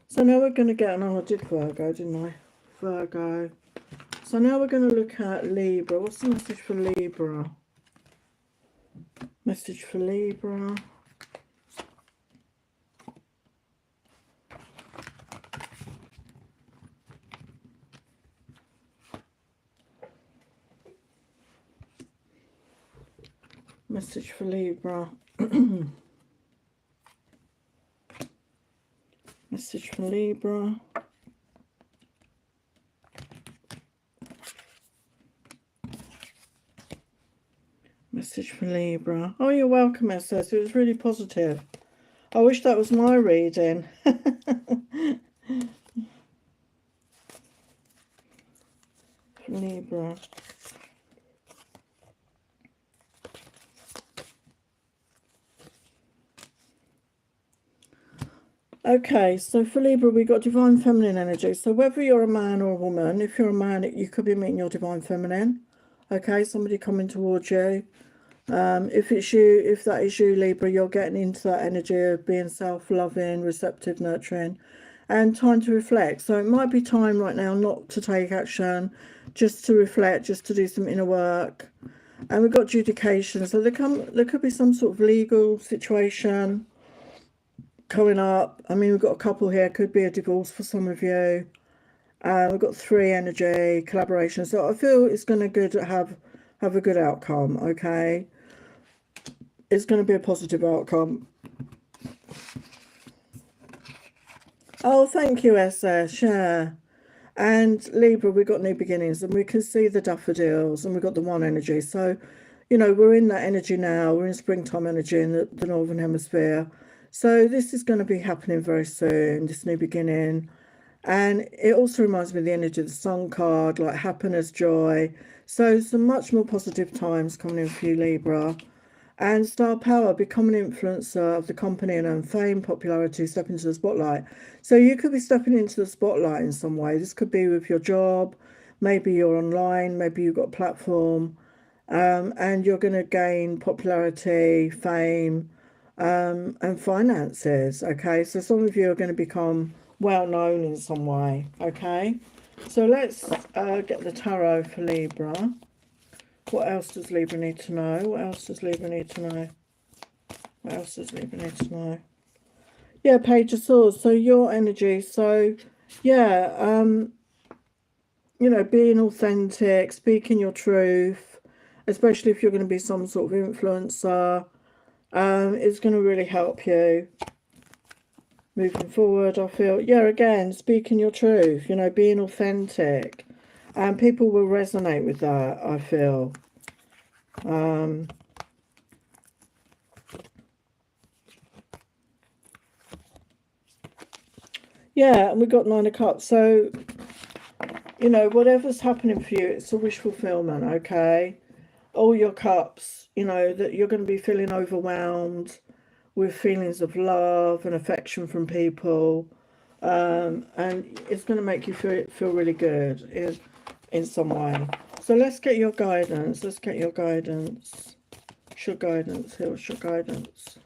So now we're going to get, I did Virgo, didn't I? Virgo. So now we're going to look at Libra. What's the message for Libra? Message for Libra. Message for Libra. Message for Libra. Message for Libra. Oh, you're welcome, SS. It was really positive. I wish that was my reading. Libra. Okay, so for Libra, we got divine feminine energy. So whether you're a man or a woman, if you're a man, you could be meeting your divine feminine. Okay, somebody coming towards you. If it's you, if that is you, Libra, you're getting into that energy of being self-loving, receptive, nurturing, and time to reflect. So it might be time right now not to take action, just to reflect, just to do some inner work. And we've got adjudication. So there could be some sort of legal situation coming up. I mean, we've got a couple here. Could be a divorce for some of you. We've got 3 energy, collaboration. So I feel it's going to have a good outcome. Okay, it's going to be a positive outcome. Oh, thank you, SS. Yeah. And Libra, we've got new beginnings, and we can see the daffodils, and we've got the 1 energy. So, you know, we're in that energy now. We're in springtime energy in the Northern Hemisphere. So this is going to be happening very soon, this new beginning. And it also reminds me of the energy of the Sun card, like happiness, joy. So some much more positive times coming in for you, Libra. And star power, become an influencer of the company and earn fame, popularity, step into the spotlight. So you could be stepping into the spotlight in some way. This could be with your job. Maybe you're online. Maybe you've got a platform. And you're going to gain popularity, fame, and finances. Okay, so some of you are going to become well known in some way. Okay, so let's get the tarot for Libra. What else does Libra need to know? What else does Libra need to know? What else does Libra need to know? Yeah, Page of Swords. So your energy. So yeah, you know, being authentic, speaking your truth, especially if you're going to be some sort of influencer, is going to really help you moving forward. I feel, yeah, again, speaking your truth, you know, being authentic, and people will resonate with that, I feel. Yeah, and we've got 9 of Cups. So, you know, whatever's happening for you, it's a wish fulfillment, okay? All your cups, you know, that you're going to be feeling overwhelmed with feelings of love and affection from people. And it's going to make you feel really good in some way. So let's get your guidance. Let's get your guidance. What's your guidance here? What's your guidance?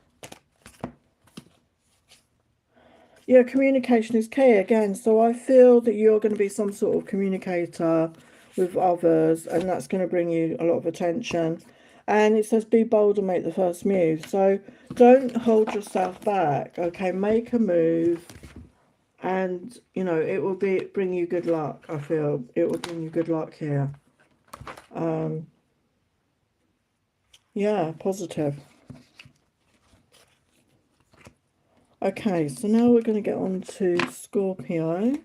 Yeah, communication is key again. So I feel that you're going to be some sort of communicator with others, and that's going to bring you a lot of attention. And it says be bold and make the first move. So don't hold yourself back. Okay, make a move, and you know it will bring you good luck. I feel it will bring you good luck here. Yeah, positive. Okay, so now we're going to get on to Scorpio.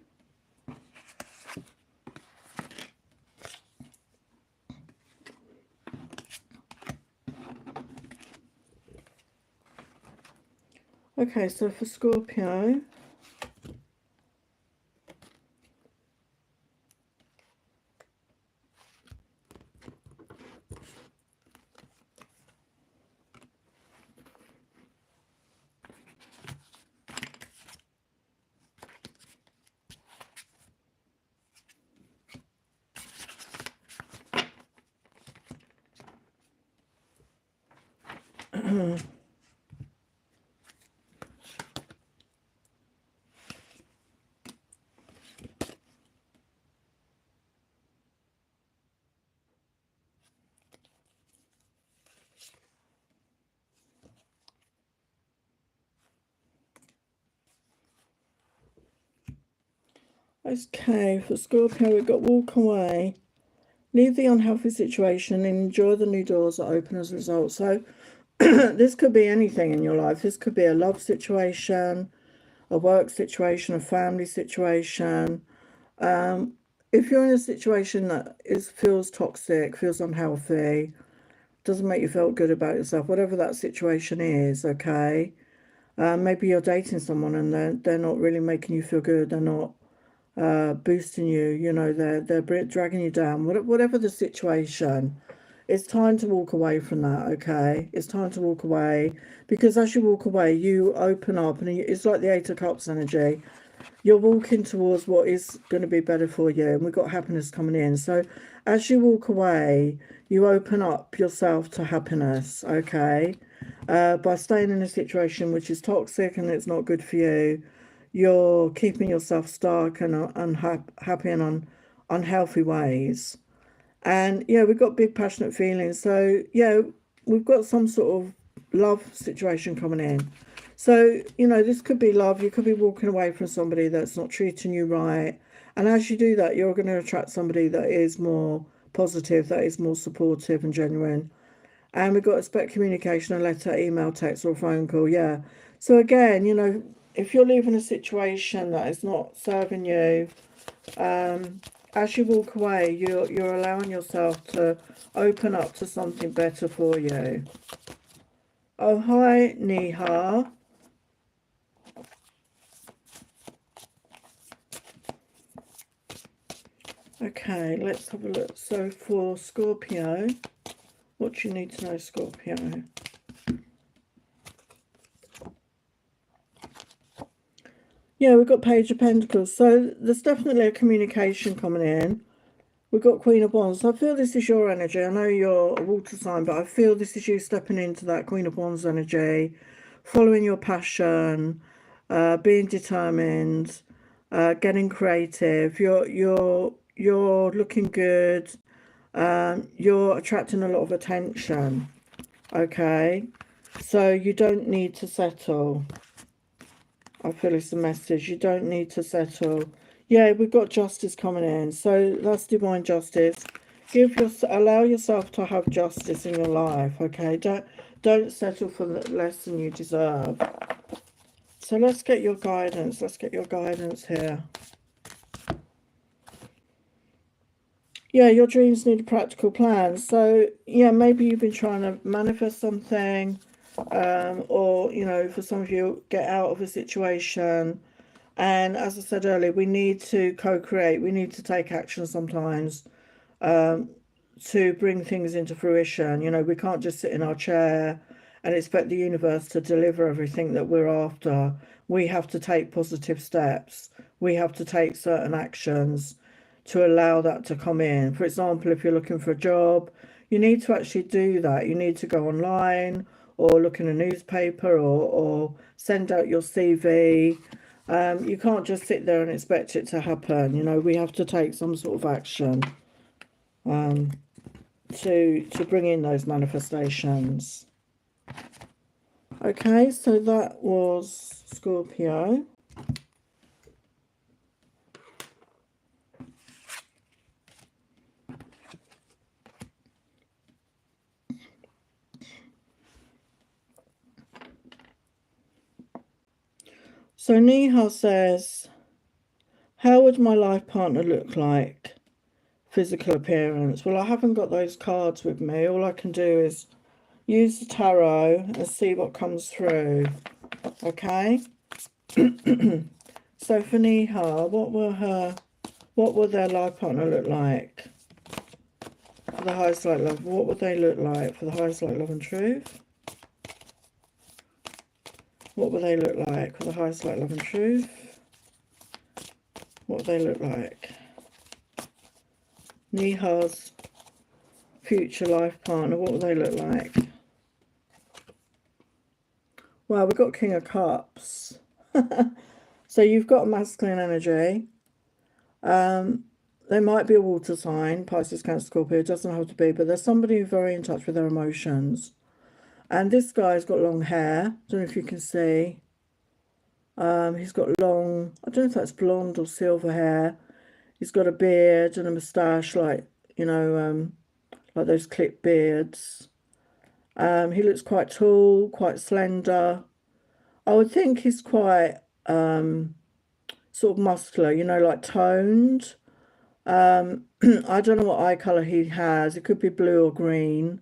Okay, so for Scorpio, Okay, for Scorpio, we've got walk away. Leave the unhealthy situation and enjoy the new doors that open as a result. So this could be anything in your life. This could be a love situation, a work situation, a family situation. If you're in a situation that feels toxic, feels unhealthy, doesn't make you feel good about yourself, whatever that situation is, okay? Maybe you're dating someone and they're not really making you feel good. They're not boosting you. You know, they're dragging you down. Whatever the situation, it's time to walk away from that. Okay, it's time to walk away, because as you walk away, you open up, and it's like the Eight of Cups energy. You're walking towards what is going to be better for you, and we've got happiness coming in. So as you walk away, you open up yourself to happiness, okay? By staying in a situation which is toxic and it's not good for you, you're keeping yourself stuck and unhappy and unhealthy ways. And yeah, we've got big passionate feelings. So yeah, we've got some sort of love situation coming in. So, you know, this could be love. You could be walking away from somebody that's not treating you right. And as you do that, you're going to attract somebody that is more positive, that is more supportive and genuine. And we've got expect communication, a letter, email, text, or phone call. Yeah. So again, you know, if you're leaving a situation that is not serving you, as you walk away, you're allowing yourself to open up to something better for you. Oh, hi, Neha. Okay, let's have a look. So for Scorpio, what do you need to know, Scorpio? Yeah, we've got Page of Pentacles. So there's definitely a communication coming in. We've got Queen of Wands. So I feel this is your energy. I know you're a water sign, but I feel this is you stepping into that Queen of Wands energy, following your passion, being determined, getting creative. You're looking good. You're attracting a lot of attention. Okay, so you don't need to settle. I feel it's a message. You don't need to settle. Yeah, we've got justice coming in. So that's divine justice. Allow yourself to have justice in your life, okay? Don't settle for less than you deserve. So let's get your guidance. Let's get your guidance here. Yeah, your dreams need a practical plan. So yeah, maybe you've been trying to manifest something, or you know, for some of you, get out of a situation. And as I said earlier, we need to co-create. We need to take action sometimes, to bring things into fruition. You know, we can't just sit in our chair and expect the universe to deliver everything that we're after. We have to take positive steps. We have to take certain actions to allow that to come in. For example, if you're looking for a job, you need to actually do that. You need to go online or look in a newspaper, or send out your CV. You can't just sit there and expect it to happen. You know, we have to take some sort of action to bring in those manifestations. Okay, so that was Scorpio. So Neha says, how would my life partner look like? Physical appearance. Well, I haven't got those cards with me. All I can do is use the tarot and see what comes through. Okay. So for Neha, what will their life partner look like? For the highest light love, what would they look like? For the highest light love and truth, what will they look like? For the highest light love and truth, what will they look like? Neha's future life partner, what will they look like? Well, we've got King of Cups. So you've got masculine energy. They might be a water sign, Pisces, Cancer, Scorpio, it doesn't have to be, but there's somebody very in touch with their emotions. And this guy's got long hair. I don't know if you can see. He's got long, I don't know if that's blonde or silver hair. He's got a beard and a moustache, like, you know, like those clipped beards. He looks quite tall, quite slender. I would think he's quite sort of muscular, you know, like toned. I don't know what eye colour he has. It could be blue or green.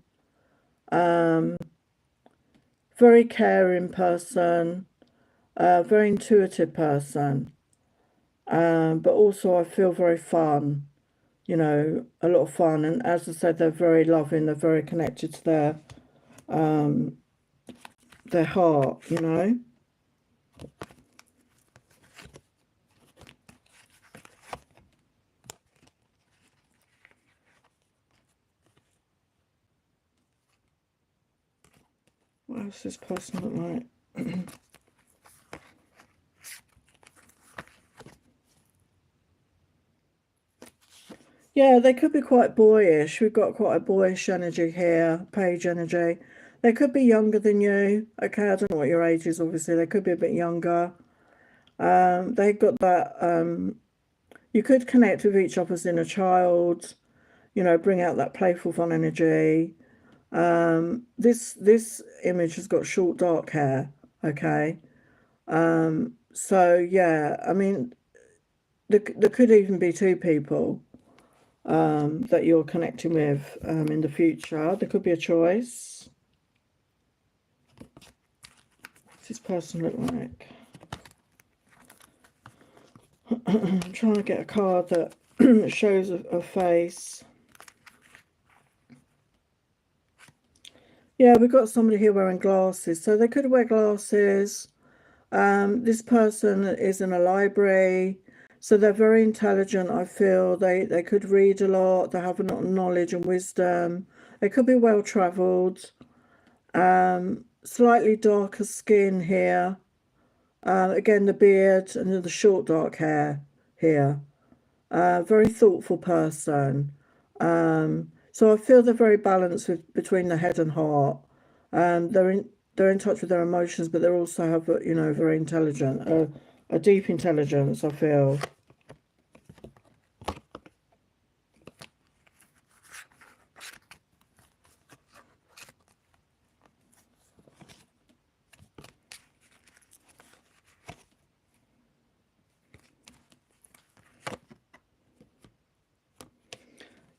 Very caring person, very intuitive person. But also I feel very fun, you know, a lot of fun. And as I said, they're very loving. They're very connected to their heart, you know. What else does this person look like? Yeah, they could be quite boyish. We've got quite a boyish energy here, page energy. They could be younger than you. Okay, I don't know what your age is, obviously. They could be a bit younger. They've got that, you could connect with each other's inner child, you know, bring out that playful, fun energy. This image has got short, dark hair, okay? So, yeah, I mean, there could even be two people that you're connecting with in the future. There could be a choice. What's this person look like? I'm trying to get a card that shows a face. Yeah, we've got somebody here wearing glasses. So they could wear glasses. This person is in a library. So they're very intelligent, I feel. They could read a lot. They have a lot of knowledge and wisdom. They could be well-travelled. Slightly darker skin here. Again, the beard and the short dark hair here. Very thoughtful person. So I feel they're very balanced between the head and heart. They're in touch with their emotions, but they also have, you know, very intelligent, a deep intelligence, I feel.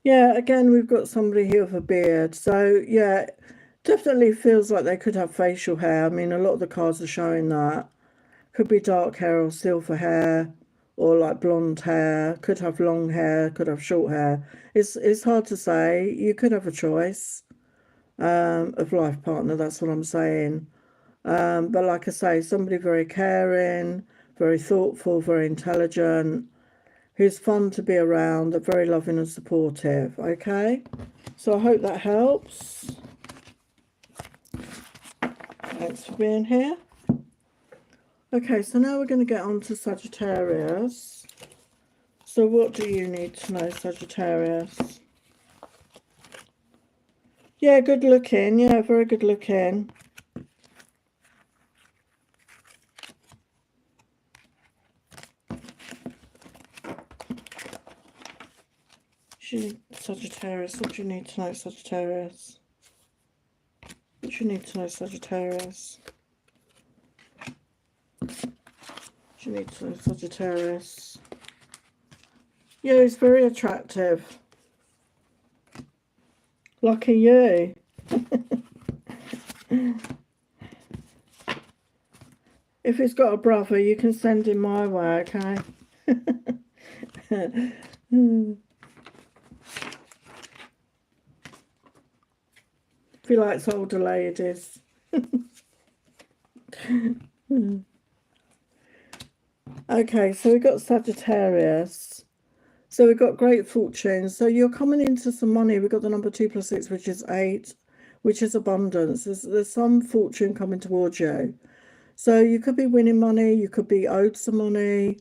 Yeah, again, we've got somebody here with a beard. So, yeah, definitely feels like they could have facial hair. I mean, a lot of the cards are showing that. Could be dark hair or silver hair or like blonde hair. Could have long hair, could have short hair. It's hard to say. You could have a choice of life partner, that's what I'm saying. But like I say, somebody very caring, very thoughtful, very intelligent, who's fun to be around, they're very loving and supportive, okay? So I hope that helps. Thanks for being here. Okay, so now we're going to get on to Sagittarius. So what do you need to know, Sagittarius? Yeah, good looking. Yeah, very good looking. Sagittarius, what do you need to know, Sagittarius? What do you need to know, Sagittarius? What do you need to know, Sagittarius? Yeah, he's very attractive. Lucky you. If he's got a brother, you can send him my way, okay? If he likes older ladies. Okay, so we've got Sagittarius. So we've got great fortune. So you're coming into some money. We've got the number 2 + 6, which is 8, which is abundance. There's some fortune coming towards you. So you could be winning money, you could be owed some money.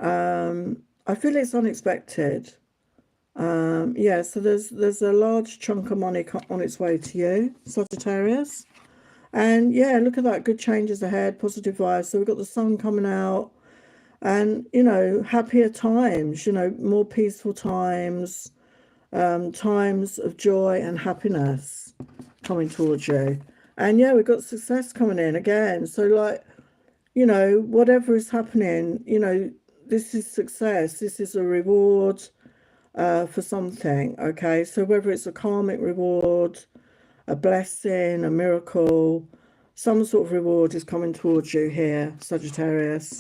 I feel it's unexpected. Yeah, so there's a large chunk of money on its way to you, Sagittarius. And yeah, look at that, good changes ahead, positive vibes. So we've got the sun coming out and, you know, happier times, you know, more peaceful times, times of joy and happiness coming towards you. And yeah, we've got success coming in again. So like, you know, whatever is happening, you know, this is success. This is a reward for something, okay? So whether it's a karmic reward, a blessing, a miracle, some sort of reward is coming towards you here, Sagittarius.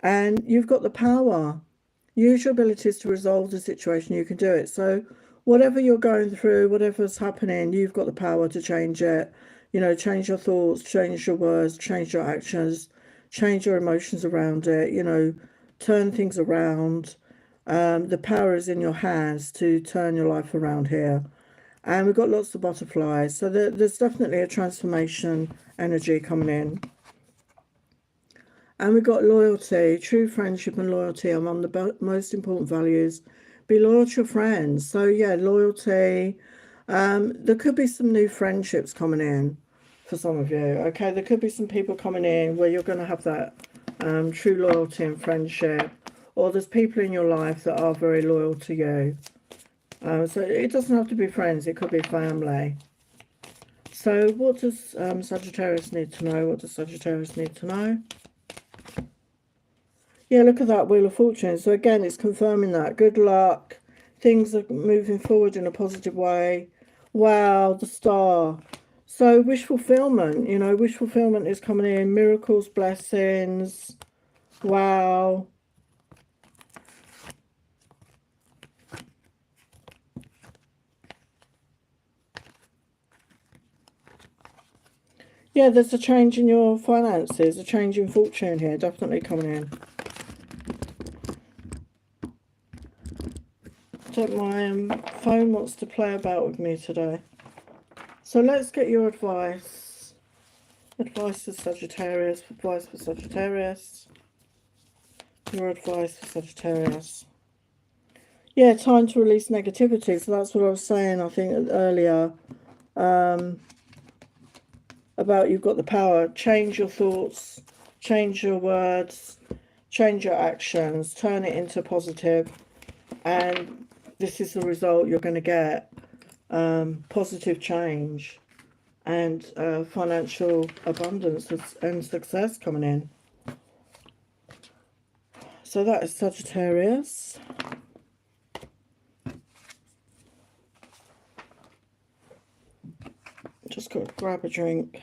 And you've got the power. Use your abilities to resolve the situation. You can do it. So whatever you're going through, whatever's happening, you've got the power to change it. You know, change your thoughts, change your words, change your actions, change your emotions around it, you know, turn things around. The power is in your hands to turn your life around here. And we've got lots of butterflies. So there's definitely a transformation energy coming in. And we've got loyalty, true friendship and loyalty among the most important values. Be loyal to your friends. So yeah, loyalty. There could be some new friendships coming in for some of you. Okay, there could be some people coming in where you're going to have that true loyalty and friendship. Or there's people in your life that are very loyal to you. So it doesn't have to be friends, it could be family. So what does Sagittarius need to know? What does Sagittarius need to know? Yeah, look at that Wheel of Fortune. So again, it's confirming that. Good luck. Things are moving forward in a positive way. Wow, the Star. So wish fulfillment, you know, wish fulfillment is coming in. Miracles, blessings. Wow. Yeah, there's a change in your finances, a change in fortune here, definitely coming in. My phone wants to play about with me today. So let's get your advice. Advice for Sagittarius. Advice for Sagittarius. Your advice for Sagittarius. Yeah, time to release negativity. So that's what I was saying, I think, earlier. About you've got the power. Change your thoughts. Change your words. Change your actions. Turn it into positive. And this is the result you're going to get. Positive change and financial abundance and success coming in. So that is Sagittarius. Just got to grab a drink.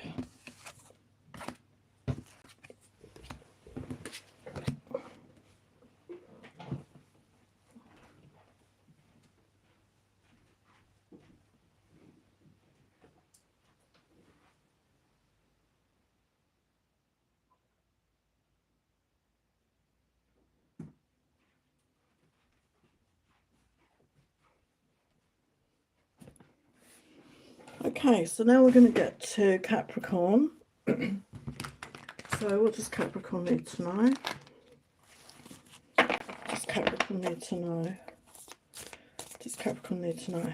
Okay, so now we're going to get to Capricorn. So what does Capricorn need to know? What does Capricorn need to know? What does Capricorn need to know?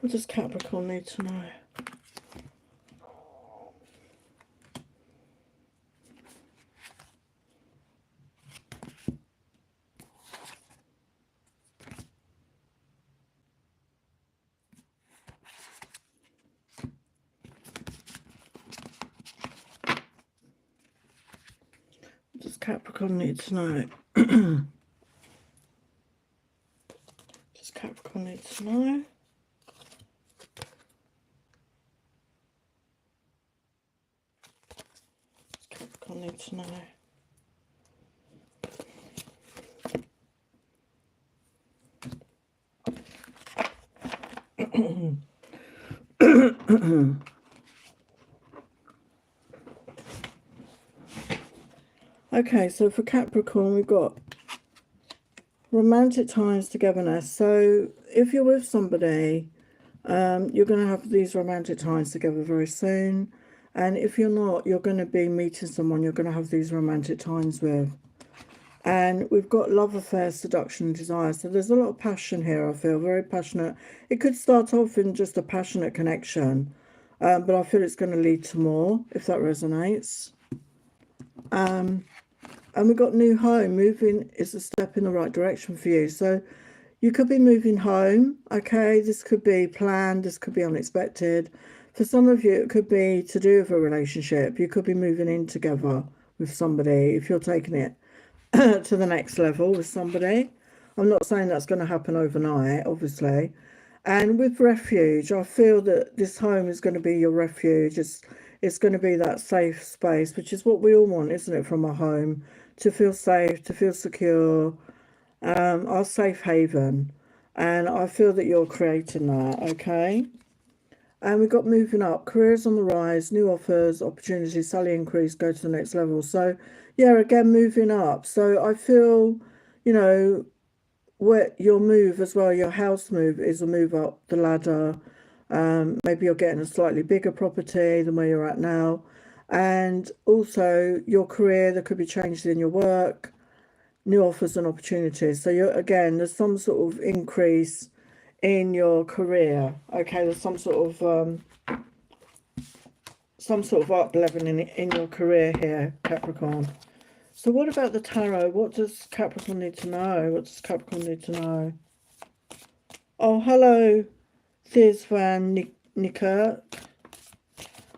What does Capricorn need to know? What does Capricorn need to know? Does Capricorn need to know? Does Capricorn need to know? Okay, so for Capricorn, we've got romantic times togetherness. So if you're with somebody, you're going to have these romantic times together very soon. And if you're not, you're going to be meeting someone you're going to have these romantic times with. And we've got love affairs, seduction, and desire. So there's a lot of passion here, I feel, very passionate. It could start off in just a passionate connection, but I feel it's going to lead to more, if that resonates. And we've got new home. Moving is a step in the right direction for you. So you could be moving home, okay? This could be planned, this could be unexpected. For some of you, it could be to do with a relationship. You could be moving in together with somebody if you're taking it to the next level with somebody. I'm not saying that's going to happen overnight, obviously. And with refuge, I feel that this home is going to be your refuge. It's going to be that safe space, which is what we all want, isn't it, from a home? To feel safe, to feel secure, our safe haven. And I feel that you're creating that, okay? And we've got moving up, careers on the rise, new offers, opportunities, salary increase, go to the next level. So, yeah, again, moving up. So I feel, you know, where your move as well, your house move is a move up the ladder. Maybe you're getting a slightly bigger property than where you're at now. And also your career, there could be changes in your work, new offers and opportunities. So you're, again, there's some sort of increase in your career. Okay, there's some sort of up leveling in your career here, Capricorn. So what about the tarot? What does Capricorn need to know? What does Capricorn need to know? Oh, hello, Thiz Van Nickert.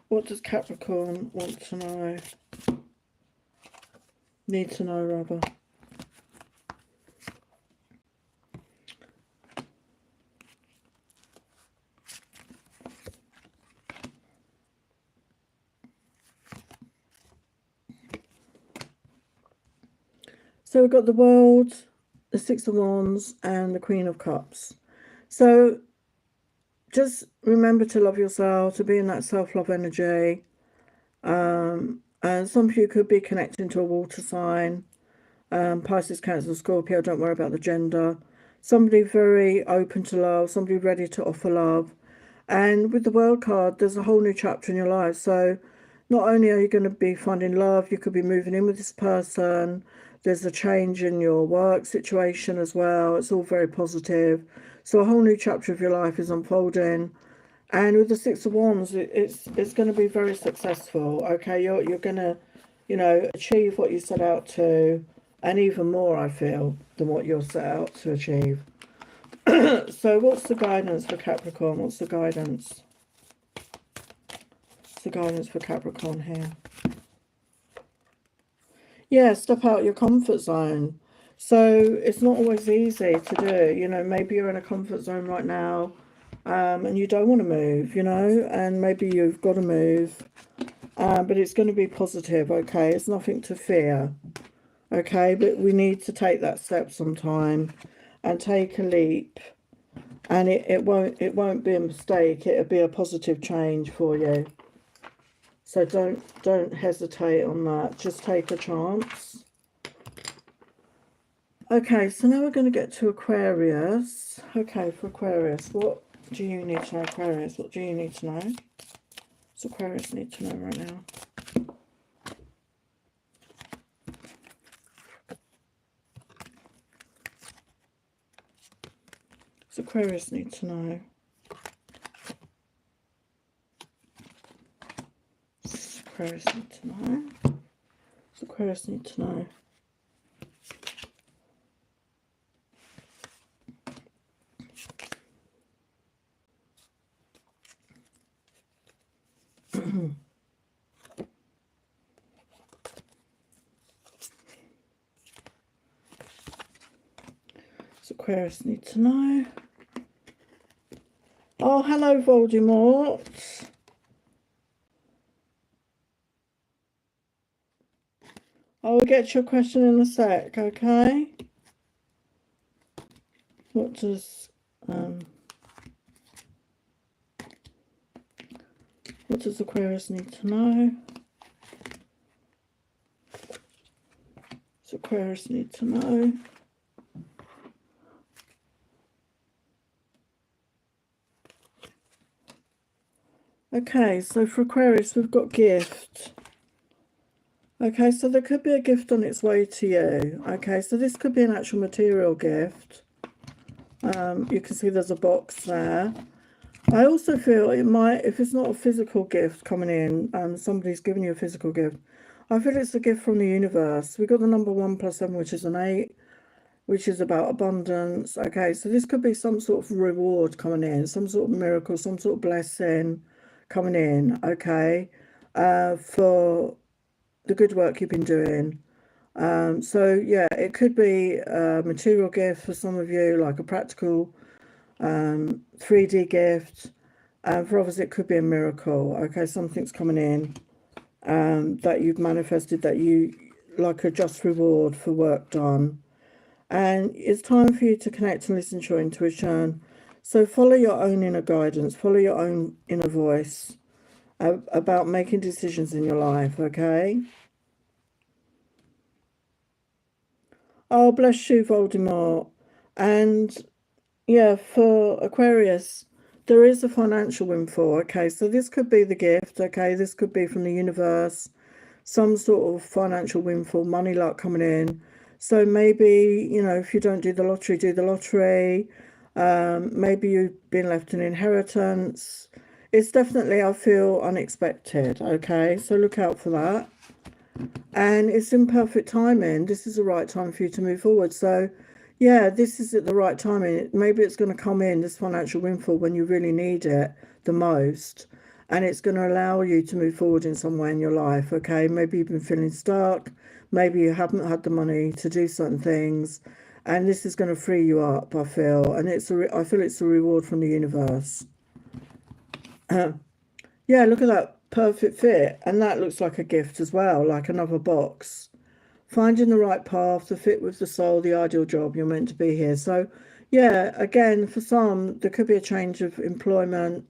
What does Capricorn want to know? Need to know, rather. So we've got the World, the Six of Wands, and the Queen of Cups. So just remember to love yourself, to be in that self-love energy. And some of you could be connecting to a water sign, Pisces, Cancer, Scorpio. Don't worry about the gender. Somebody very open to love, somebody ready to offer love. And with the World card, there's a whole new chapter in your life. So not only are you going to be finding love, you could be moving in with this person. There's a change in your work situation as well. It's all very positive. So a whole new chapter of your life is unfolding. And with the Six of Wands, it's going to be very successful. Okay, you're going to, you know, achieve what you set out to, and even more, I feel, than what you're set out to achieve. So what's the guidance for Capricorn? What's the guidance? What's the guidance for Capricorn here? Yeah, step out your comfort zone. So it's not always easy to do. You know, maybe you're in a comfort zone right now, and you don't want to move, you know, and maybe you've got to move, but it's going to be positive, okay? It's nothing to fear, okay? But we need to take that step sometime and take a leap, and it won't be a mistake. It'll be a positive change for you. So don't hesitate on that. Just take a chance. Okay, so now we're going to get to Aquarius. Okay, for Aquarius, what do you need to know, Aquarius? What do you need to know? What's Aquarius need to know right now? What's Aquarius need to know? What's Aquarius need to know? What's Aquarius need to know? Aquarius need to know. Oh, hello, Voldemort. I will get to your question in a sec, okay? What does What does Aquarius need to know? Does Aquarius need to know? Okay, so for Aquarius, we've got gift. Okay, so there could be a gift on its way to you. Okay, so this could be an actual material gift. You can see there's a box there. I also feel it might, if it's not a physical gift coming in, somebody's giving you a physical gift, I feel it's a gift from the universe. We've got the number 1 + 7, which is an 8, which is about abundance. Okay, so this could be some sort of reward coming in, some sort of miracle, some sort of blessing coming in, okay, for the good work you've been doing. So yeah, it could be a material gift for some of you, like a practical 3D gift. For others, it could be a miracle. Okay, something's coming in that you've manifested, that you like a just reward for work done. And it's time for you to connect and listen to your intuition. So follow your own inner guidance, follow your own inner voice about making decisions in your life, okay? Oh, bless you, Voldemort. And yeah, for Aquarius, there is a financial windfall, okay? So this could be the gift, okay? This could be from the universe, some sort of financial windfall, money luck coming in. So maybe, you know, if you don't do the lottery, do the lottery. Maybe you've been left an inheritance. It's definitely, I feel, unexpected, okay? So look out for that. And it's in perfect timing. This is the right time for you to move forward. So yeah, this is at the right timing. Maybe it's going to come in, this financial windfall, when you really need it the most. And it's going to allow you to move forward in some way in your life, okay? Maybe you've been feeling stuck. Maybe you haven't had the money to do certain things. And this is going to free you up, I feel. And I feel it's a reward from the universe. Yeah, look at that perfect fit. And that looks like a gift as well, like another box. Finding the right path, the fit with the soul, the ideal job, you're meant to be here. So yeah, again, for some, there could be a change of employment,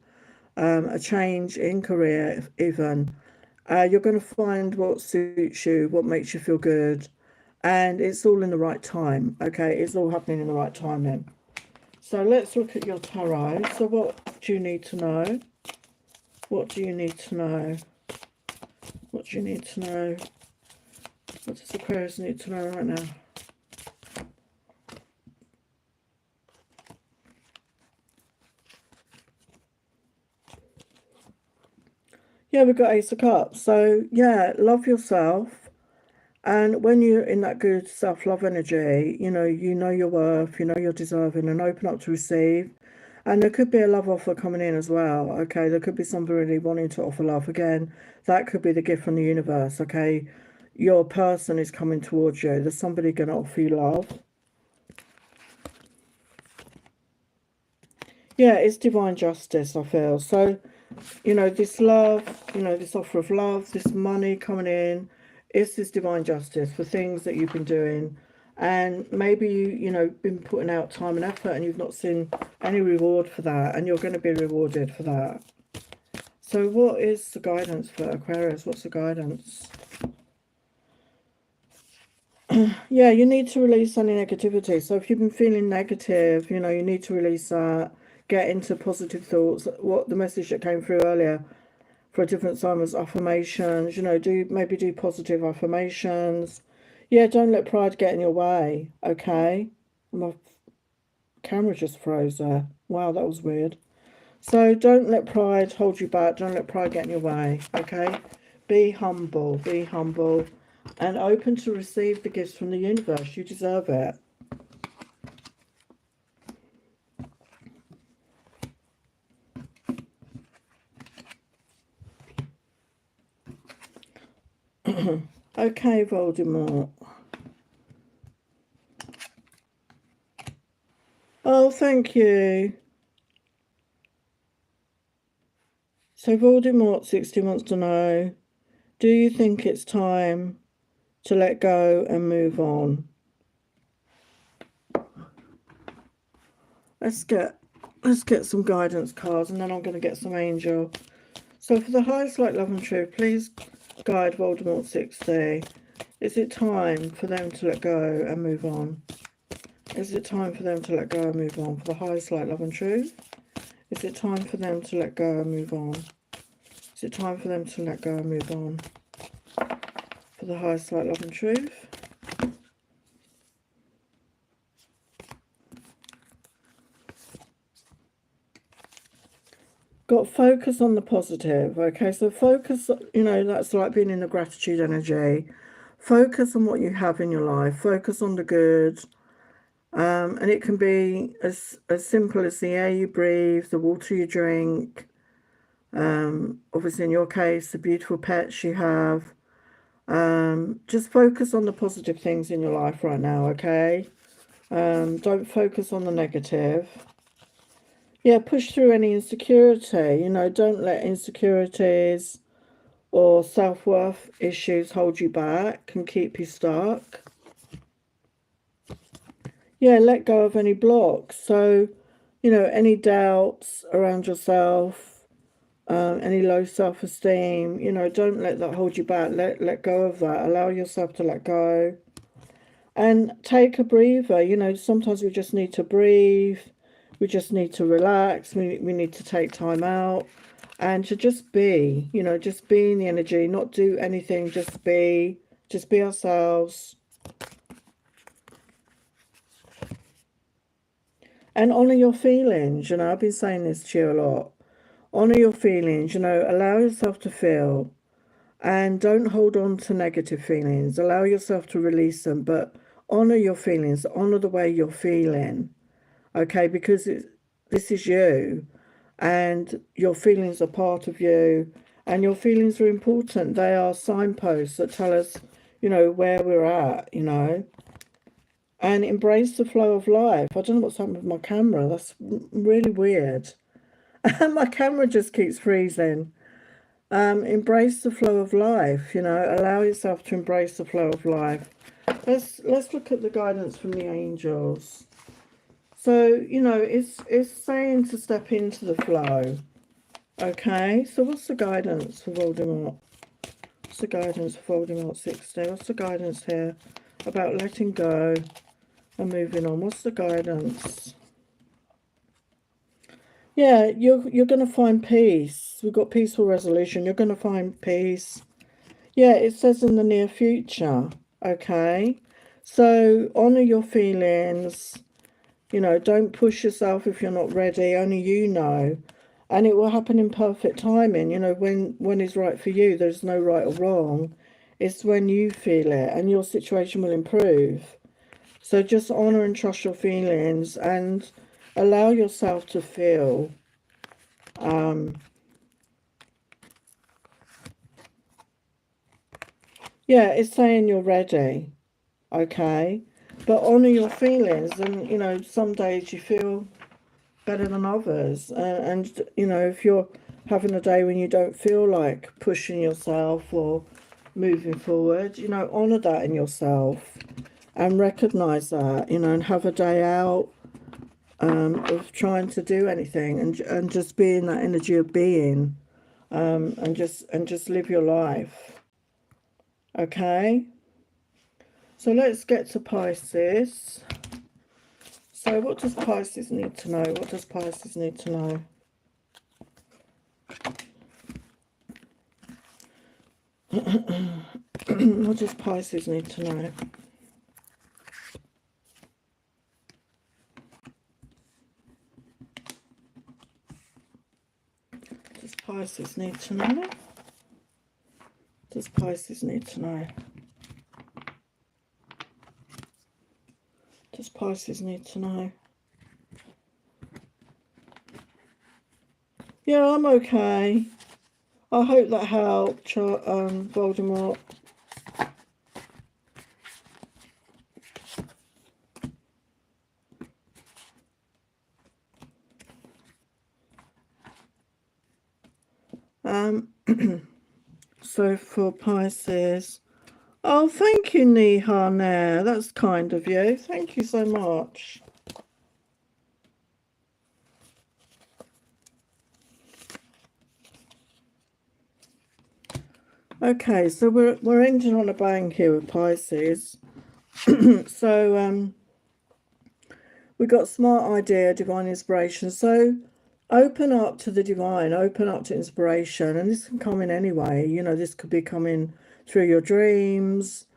a change in career even. You're going to find what suits you, what makes you feel good. And it's all in the right time, okay? It's all happening in the right timing. So let's look at your tarot. So what do you need to know? What do you need to know? What do you need to know? What does Aquarius need to know right now? Yeah, we've got Ace of Cups. So yeah, love yourself. And when you're in that good self-love energy, you know your worth, you know you're deserving, and open up to receive. And there could be a love offer coming in as well, okay? There could be somebody really wanting to offer love. Again, that could be the gift from the universe, okay? Your person is coming towards you. There's somebody going to offer you love. Yeah, it's divine justice, I feel. So, you know, this love, you know, this offer of love, this money coming in, it's this divine justice for things that you've been doing. And maybe you know, been putting out time and effort and you've not seen any reward for that. And you're going to be rewarded for that. So what is the guidance for Aquarius? What's the guidance? Yeah, you need to release any negativity. So if you've been feeling negative, you know, you need to release that. Get into positive thoughts. What the message that came through earlier for a different sign was affirmations. You know, maybe do positive affirmations. Yeah, don't let pride get in your way, okay? My camera just froze there. Wow, that was weird. So don't let pride hold you back. Don't let pride get in your way, okay? Be humble, and open to receive the gifts from the universe. You deserve it. Okay, Voldemort. Oh, thank you. So Voldemort 60 wants to know, do you think it's time to let go and move on? Let's get some guidance cards, and then I'm going to get some angel So for the highest light, love and truth, please guide Voldemort 60. Is it time for them to let go and move on? Is it time for them to let go and move on? For the highest light, love and truth, is it time for them to let go and move on? Is it time for them to let go and move on? For the highest light, love and truth. Got focus on the positive. Okay, so focus, you know, that's like being in the gratitude energy. Focus on what you have in your life. Focus on the good. And it can be as simple as the air you breathe, the water you drink, obviously in your case, the beautiful pets you have. Just focus on the positive things in your life right now, okay? Don't focus on the negative. Yeah, push through any insecurity. You know, don't let insecurities or self-worth issues hold you back and keep you stuck. Yeah, let go of any blocks. So, you know, any doubts around yourself, any low self-esteem, you know, don't let that hold you back. Let go of that. Allow yourself to let go. And take a breather. You know, sometimes we just need to breathe. We just need to relax. We need to take time out and to just be, you know, just be in the energy, not do anything, just be ourselves. And honour your feelings. You know, I've been saying this to you a lot. Honour your feelings, you know, allow yourself to feel and don't hold on to negative feelings. Allow yourself to release them, but honour your feelings, honour the way you're feeling, okay? Because this is you and your feelings are part of you and your feelings are important. They are signposts that tell us, you know, where we're at, you know. And embrace the flow of life. I don't know what's happened with my camera. That's really weird. My camera just keeps freezing. Embrace the flow of life, you know, allow yourself to embrace the flow of life. Let's look at the guidance from the angels. So, you know, it's saying to step into the flow. Okay, so what's the guidance for Voldemort? What's the guidance for Voldemort 60? What's the guidance here about letting go and moving on? What's the guidance? Yeah, you're going to find peace. We've got peaceful resolution. You're going to find peace. Yeah, it says in the near future. Okay, so honour your feelings. You know, don't push yourself if you're not ready. Only you know. And it will happen in perfect timing. You know, when is right for you. There's no right or wrong. It's when you feel it and your situation will improve. So just honour and trust your feelings and allow yourself to feel. Yeah, it's saying you're ready. Okay. But honour your feelings. And, you know, some days you feel better than others. And, you know, if you're having a day when you don't feel like pushing yourself or moving forward, you know, honour that in yourself and recognise that, you know, and have a day out of trying to do anything and just be in that energy of being and just live your life. Okay, so let's get to Pisces. So what does Pisces need to know? What does Pisces need to know? What does Pisces need to know? Does Pisces need to know? Does Pisces need to know? Does Pisces need to know? Yeah, I'm okay. I hope that helped, Voldemort. So for Pisces, oh, thank you, Nihar. That's kind of you. Thank you so much. Okay, so we're ending on a bang here with Pisces. So we got smart idea, divine inspiration. So open up to the divine, open up to inspiration, and this can come in anyway. You know, this could be coming through your dreams.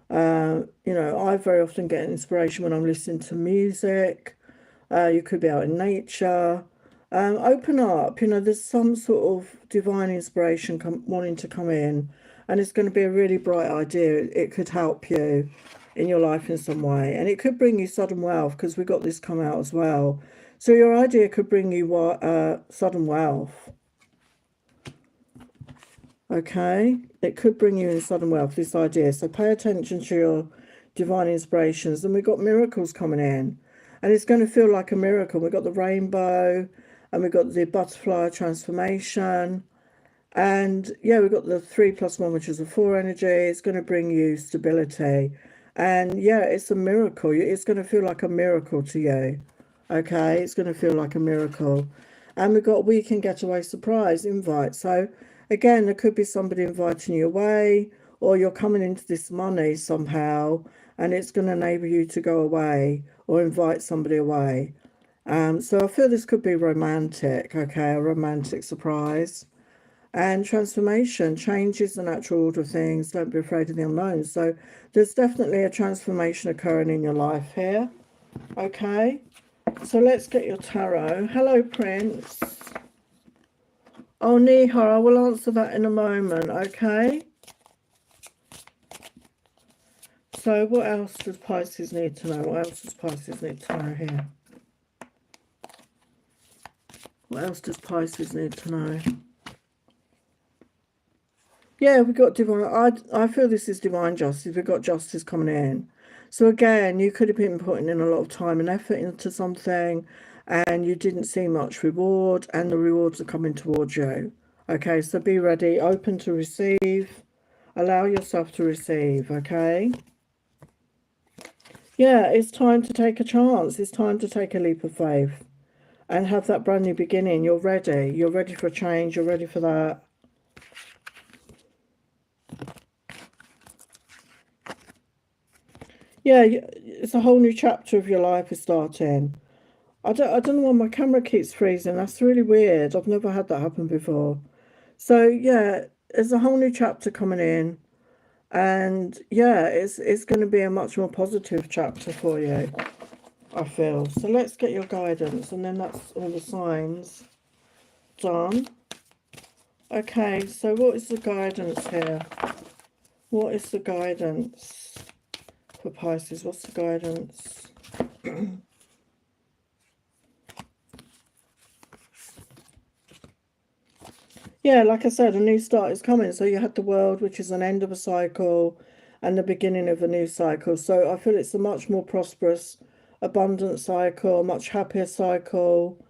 You know, I very often get inspiration when I'm listening to music. You could be out in nature. Open up. You know, there's some sort of divine inspiration wanting to come in, and it's going to be a really bright idea. It could help you in your life in some way, and it could bring you sudden wealth, because we got this come out as well. So your idea could bring you sudden wealth. Okay, it could bring you in sudden wealth, this idea. So pay attention to your divine inspirations. And we've got miracles coming in, and it's going to feel like a miracle. We've got the rainbow, and we've got the butterfly transformation, and yeah, we've got the 3+1, which is a 4 energy. It's going to bring you stability, and yeah, it's a miracle. It's going to feel like a miracle to you. Okay, it's going to feel like a miracle. And we've got weekend getaway surprise invite. So again, there could be somebody inviting you away, or you're coming into this money somehow, and it's going to enable you to go away or invite somebody away. So I feel this could be romantic, okay, a romantic surprise. And transformation changes the natural order of things. Don't be afraid of the unknown. So there's definitely a transformation occurring in your life here. Okay, so let's get your tarot. Hello, Prince. Oh, Niha, I will answer that in a moment, okay? So what else does Pisces need to know? What else does Pisces need to know here? What else does Pisces need to know? Yeah, we've got divine. I feel this is divine justice. We've got justice coming in. So again, you could have been putting in a lot of time and effort into something, and you didn't see much reward, and the rewards are coming towards you. Okay, so be ready, open to receive. Allow yourself to receive, okay? Yeah, it's time to take a chance. It's time to take a leap of faith and have that brand new beginning. You're ready. You're ready for a change. You're ready for that. Yeah, it's a whole new chapter of your life is starting. I don't know why my camera keeps freezing. That's really weird. I've never had that happen before. So yeah, there's a whole new chapter coming in, and yeah, it's going to be a much more positive chapter for you, I feel. So let's get your guidance, and then that's all the signs done. Okay, so what is the guidance here? What is the guidance for Pisces? What's the guidance? Yeah, like I said, a new start is coming. So you had the world, which is an end of a cycle and the beginning of a new cycle. So I feel it's a much more prosperous, abundant cycle, a much happier cycle.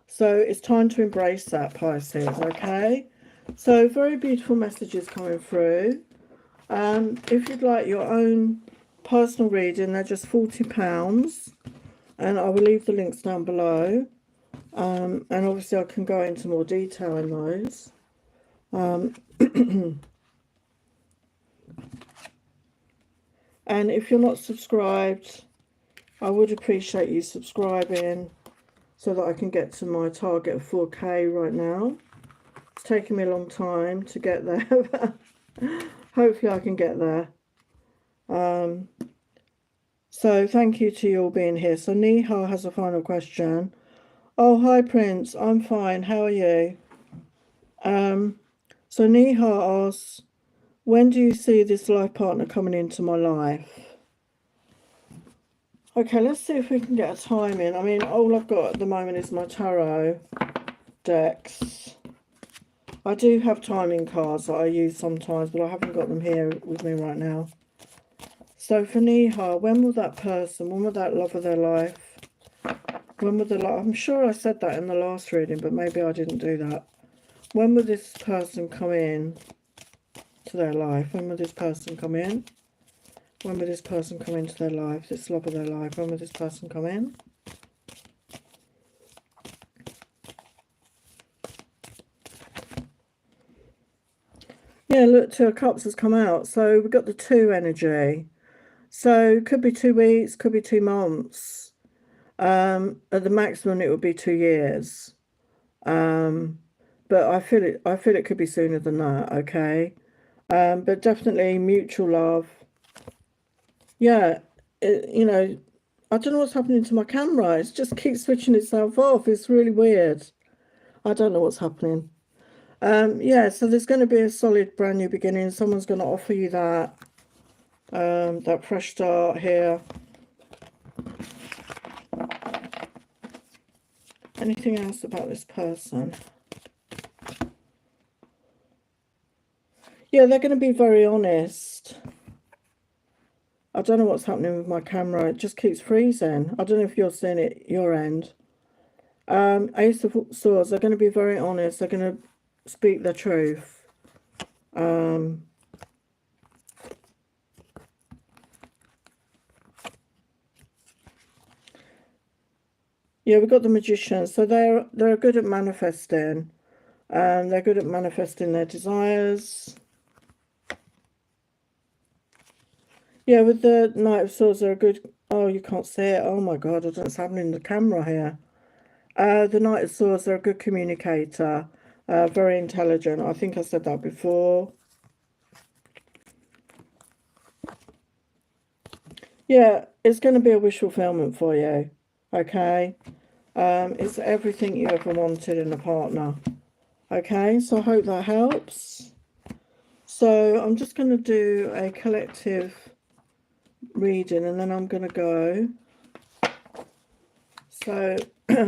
So it's time to embrace that, Pisces, okay? So very beautiful messages coming through. If you'd like your own personal reading, they're just £40. And I will leave the links down below. And obviously I can go into more detail in those. And if you're not subscribed, I would appreciate you subscribing so that I can get to my target of 4K right now. It's taken me a long time to get there, but hopefully I can get there. So thank you to you all being here. So Niha has a final question. Oh, hi Prince, I'm fine, how are you? So Niha asks, when do you see this life partner coming into my life? Okay, let's see if we can get a time in. I mean, all I've got at the moment is my tarot decks. I do have timing cards that I use sometimes, but I haven't got them here with me right now. So for Niha, when will that person, when will that love of their life, when will the love, I'm sure I said that in the last reading, but maybe I didn't do that. When will this person come in to their life? When will this person come in? When will this person come into their life? This love of their life. When will this person come in? Yeah, look, Two of Cups has come out. So we've got the 2 energy. So could be 2 weeks, could be 2 months. At the maximum, it would be 2 years. But I feel it could be sooner than that, okay? But definitely mutual love. Yeah, you know, I don't know what's happening to my camera. It just keeps switching itself off. It's really weird. I don't know what's happening. Yeah, so there's going to be a solid brand new beginning. Someone's going to offer you that fresh start here. Anything else about this person? Yeah, they're going to be very honest. I don't know what's happening with my camera. It just keeps freezing. I don't know if you're seeing it your end. Ace of Swords, they're going to be very honest. They're going to speak the truth. Yeah, we've got the Magician. So they're good at manifesting. They're good at manifesting their desires. Yeah, with the Knight of Swords, they're a good... Oh, you can't see it. Oh my God, I don't know what's happening in the camera here. The Knight of Swords, they're a good communicator. Very intelligent. I think I said that before. Yeah, it's going to be a wish fulfillment for you. Okay? It's everything you ever wanted in a partner. Okay, so I hope that helps. So I'm just going to do a collective reading and then I'm going to go. So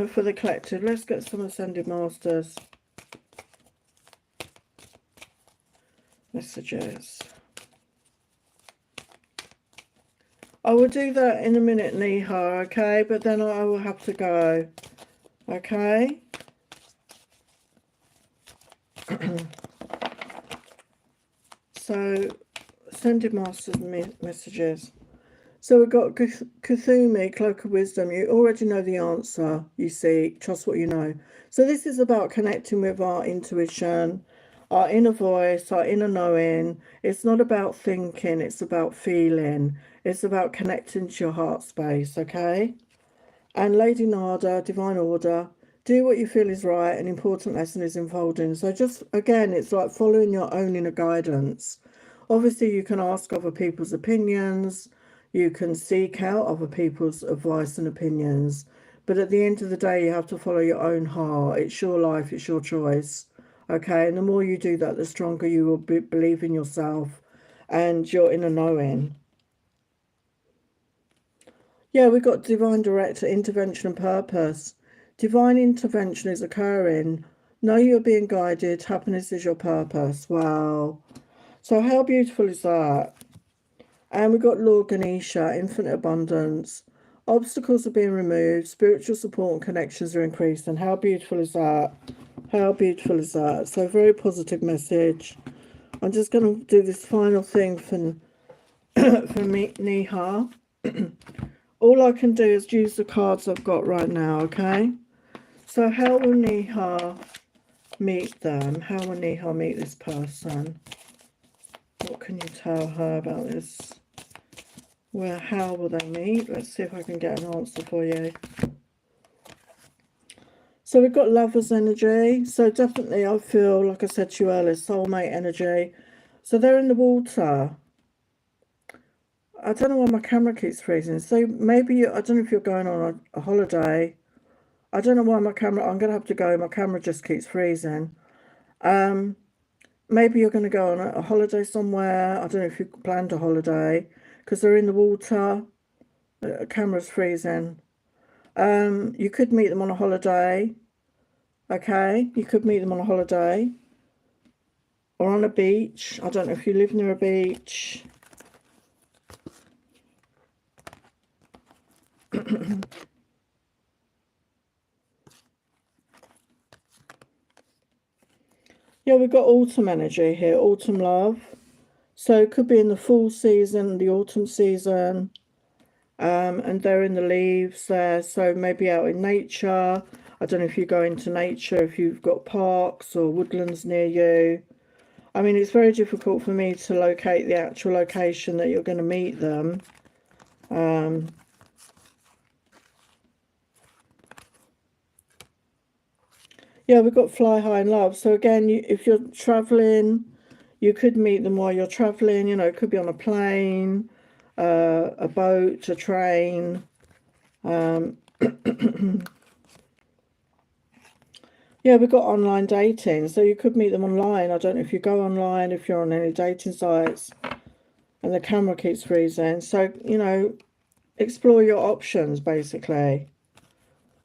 for the collective, let's get some Ascended Masters messages. I will do that in a minute, Neha, okay? But then I will have to go, okay? So, Ascended Masters messages. So we've got Kuthumi, Cloak of Wisdom. You already know the answer, you see. Trust what you know. So this is about connecting with our intuition, our inner voice, our inner knowing. It's not about thinking, it's about feeling. It's about connecting to your heart space, okay? And Lady Nara, Divine Order, do what you feel is right. An important lesson is unfolding. So just, again, it's like following your own inner guidance. Obviously, you can ask other people's opinions. You can seek out other people's advice and opinions. But at the end of the day, you have to follow your own heart. It's your life. It's your choice. Okay? And the more you do that, the stronger you will believe in yourself and your inner knowing. Yeah, we've got divine director, intervention and purpose. Divine intervention is occurring. Know you're being guided. Happiness is your purpose. Wow. So how beautiful is that? And we've got Lord Ganesha, infinite abundance. Obstacles are being removed. Spiritual support and connections are increasing. How beautiful is that? How beautiful is that? So very positive message. I'm just going to do this final thing for me, Neha. All I can do is use the cards I've got right now, okay? So how will Neha meet them? How will Neha meet this person? What can you tell her about this? Well, how will they meet? Let's see if I can get an answer for you. So we've got Lover's energy. So definitely I feel, like I said to you earlier, soulmate energy. So they're in the water. I don't know why my camera keeps freezing. So maybe, I don't know if you're going on a holiday. I don't know why my camera, I'm going to have to go. My camera just keeps freezing. Maybe you're going to go on a holiday somewhere. I don't know if you planned a holiday because they're in the water. The camera's freezing. You could meet them on a holiday. Okay, you could meet them on a holiday or on a beach. I don't know if you live near a beach. Yeah, we've got autumn energy here, autumn love. So it could be in the fall season, the autumn season, and they're in the leaves there. So maybe out in nature. I don't know if you go into nature, if you've got parks or woodlands near you. I mean, it's very difficult for me to locate the actual location that you're going to meet them. Yeah, we've got fly high in love. So again, if you're traveling, you could meet them while you're traveling. You know, it could be on a plane, a boat, a train. Yeah, we've got online dating, so you could meet them online. I don't know if you go online, if you're on any dating sites, and the camera keeps freezing. So, you know, explore your options, basically.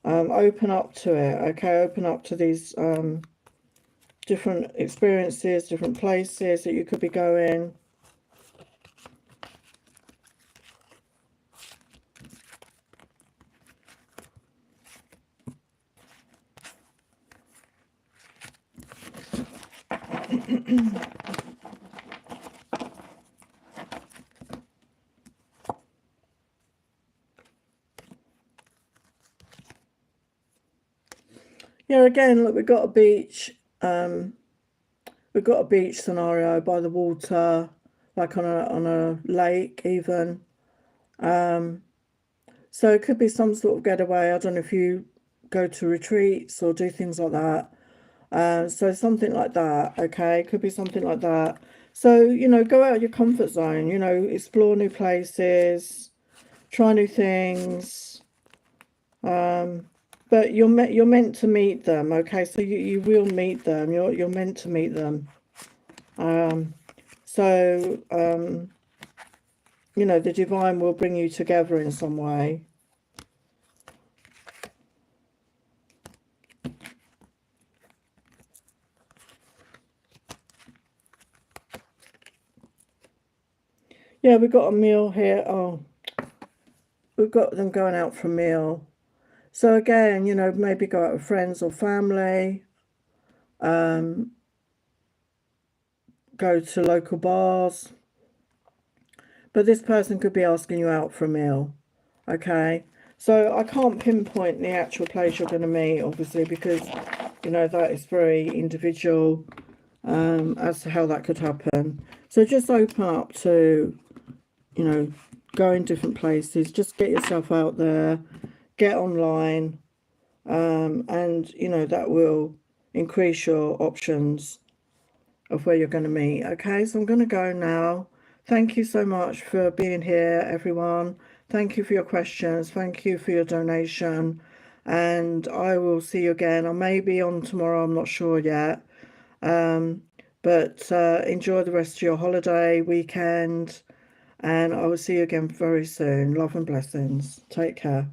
Open up to it, okay? Open up to these different experiences, different places that you could be going. Yeah, again, look, we've got a beach. We've got a beach scenario by the water, like on a lake even. So it could be some sort of getaway. I don't know if you go to retreats or do things like that. So something like that, okay? Could be something like that. So, you know, go out of your comfort zone, you know, explore new places, try new things. But you're meant to meet them, okay? So you will meet them. You're meant to meet them. So you know, the divine will bring you together in some way. Yeah, we've got a meal here. Oh, we've got them going out for a meal. So again, you know, maybe go out with friends or family. Go to local bars. But this person could be asking you out for a meal. Okay. So I can't pinpoint the actual place you're going to meet, obviously, because, you know, that is very individual as to how that could happen. So just open up to, you know, go in different places. Just get yourself out there, get online, and, you know, that will increase your options of where you're going to meet. Okay, so I'm going to go now. Thank you so much for being here, everyone. Thank you for your questions. Thank you for your donation. And I will see you again. I may be on tomorrow, I'm not sure yet. But enjoy the rest of your holiday weekend. And I will see you again very soon. Love and blessings. Take care.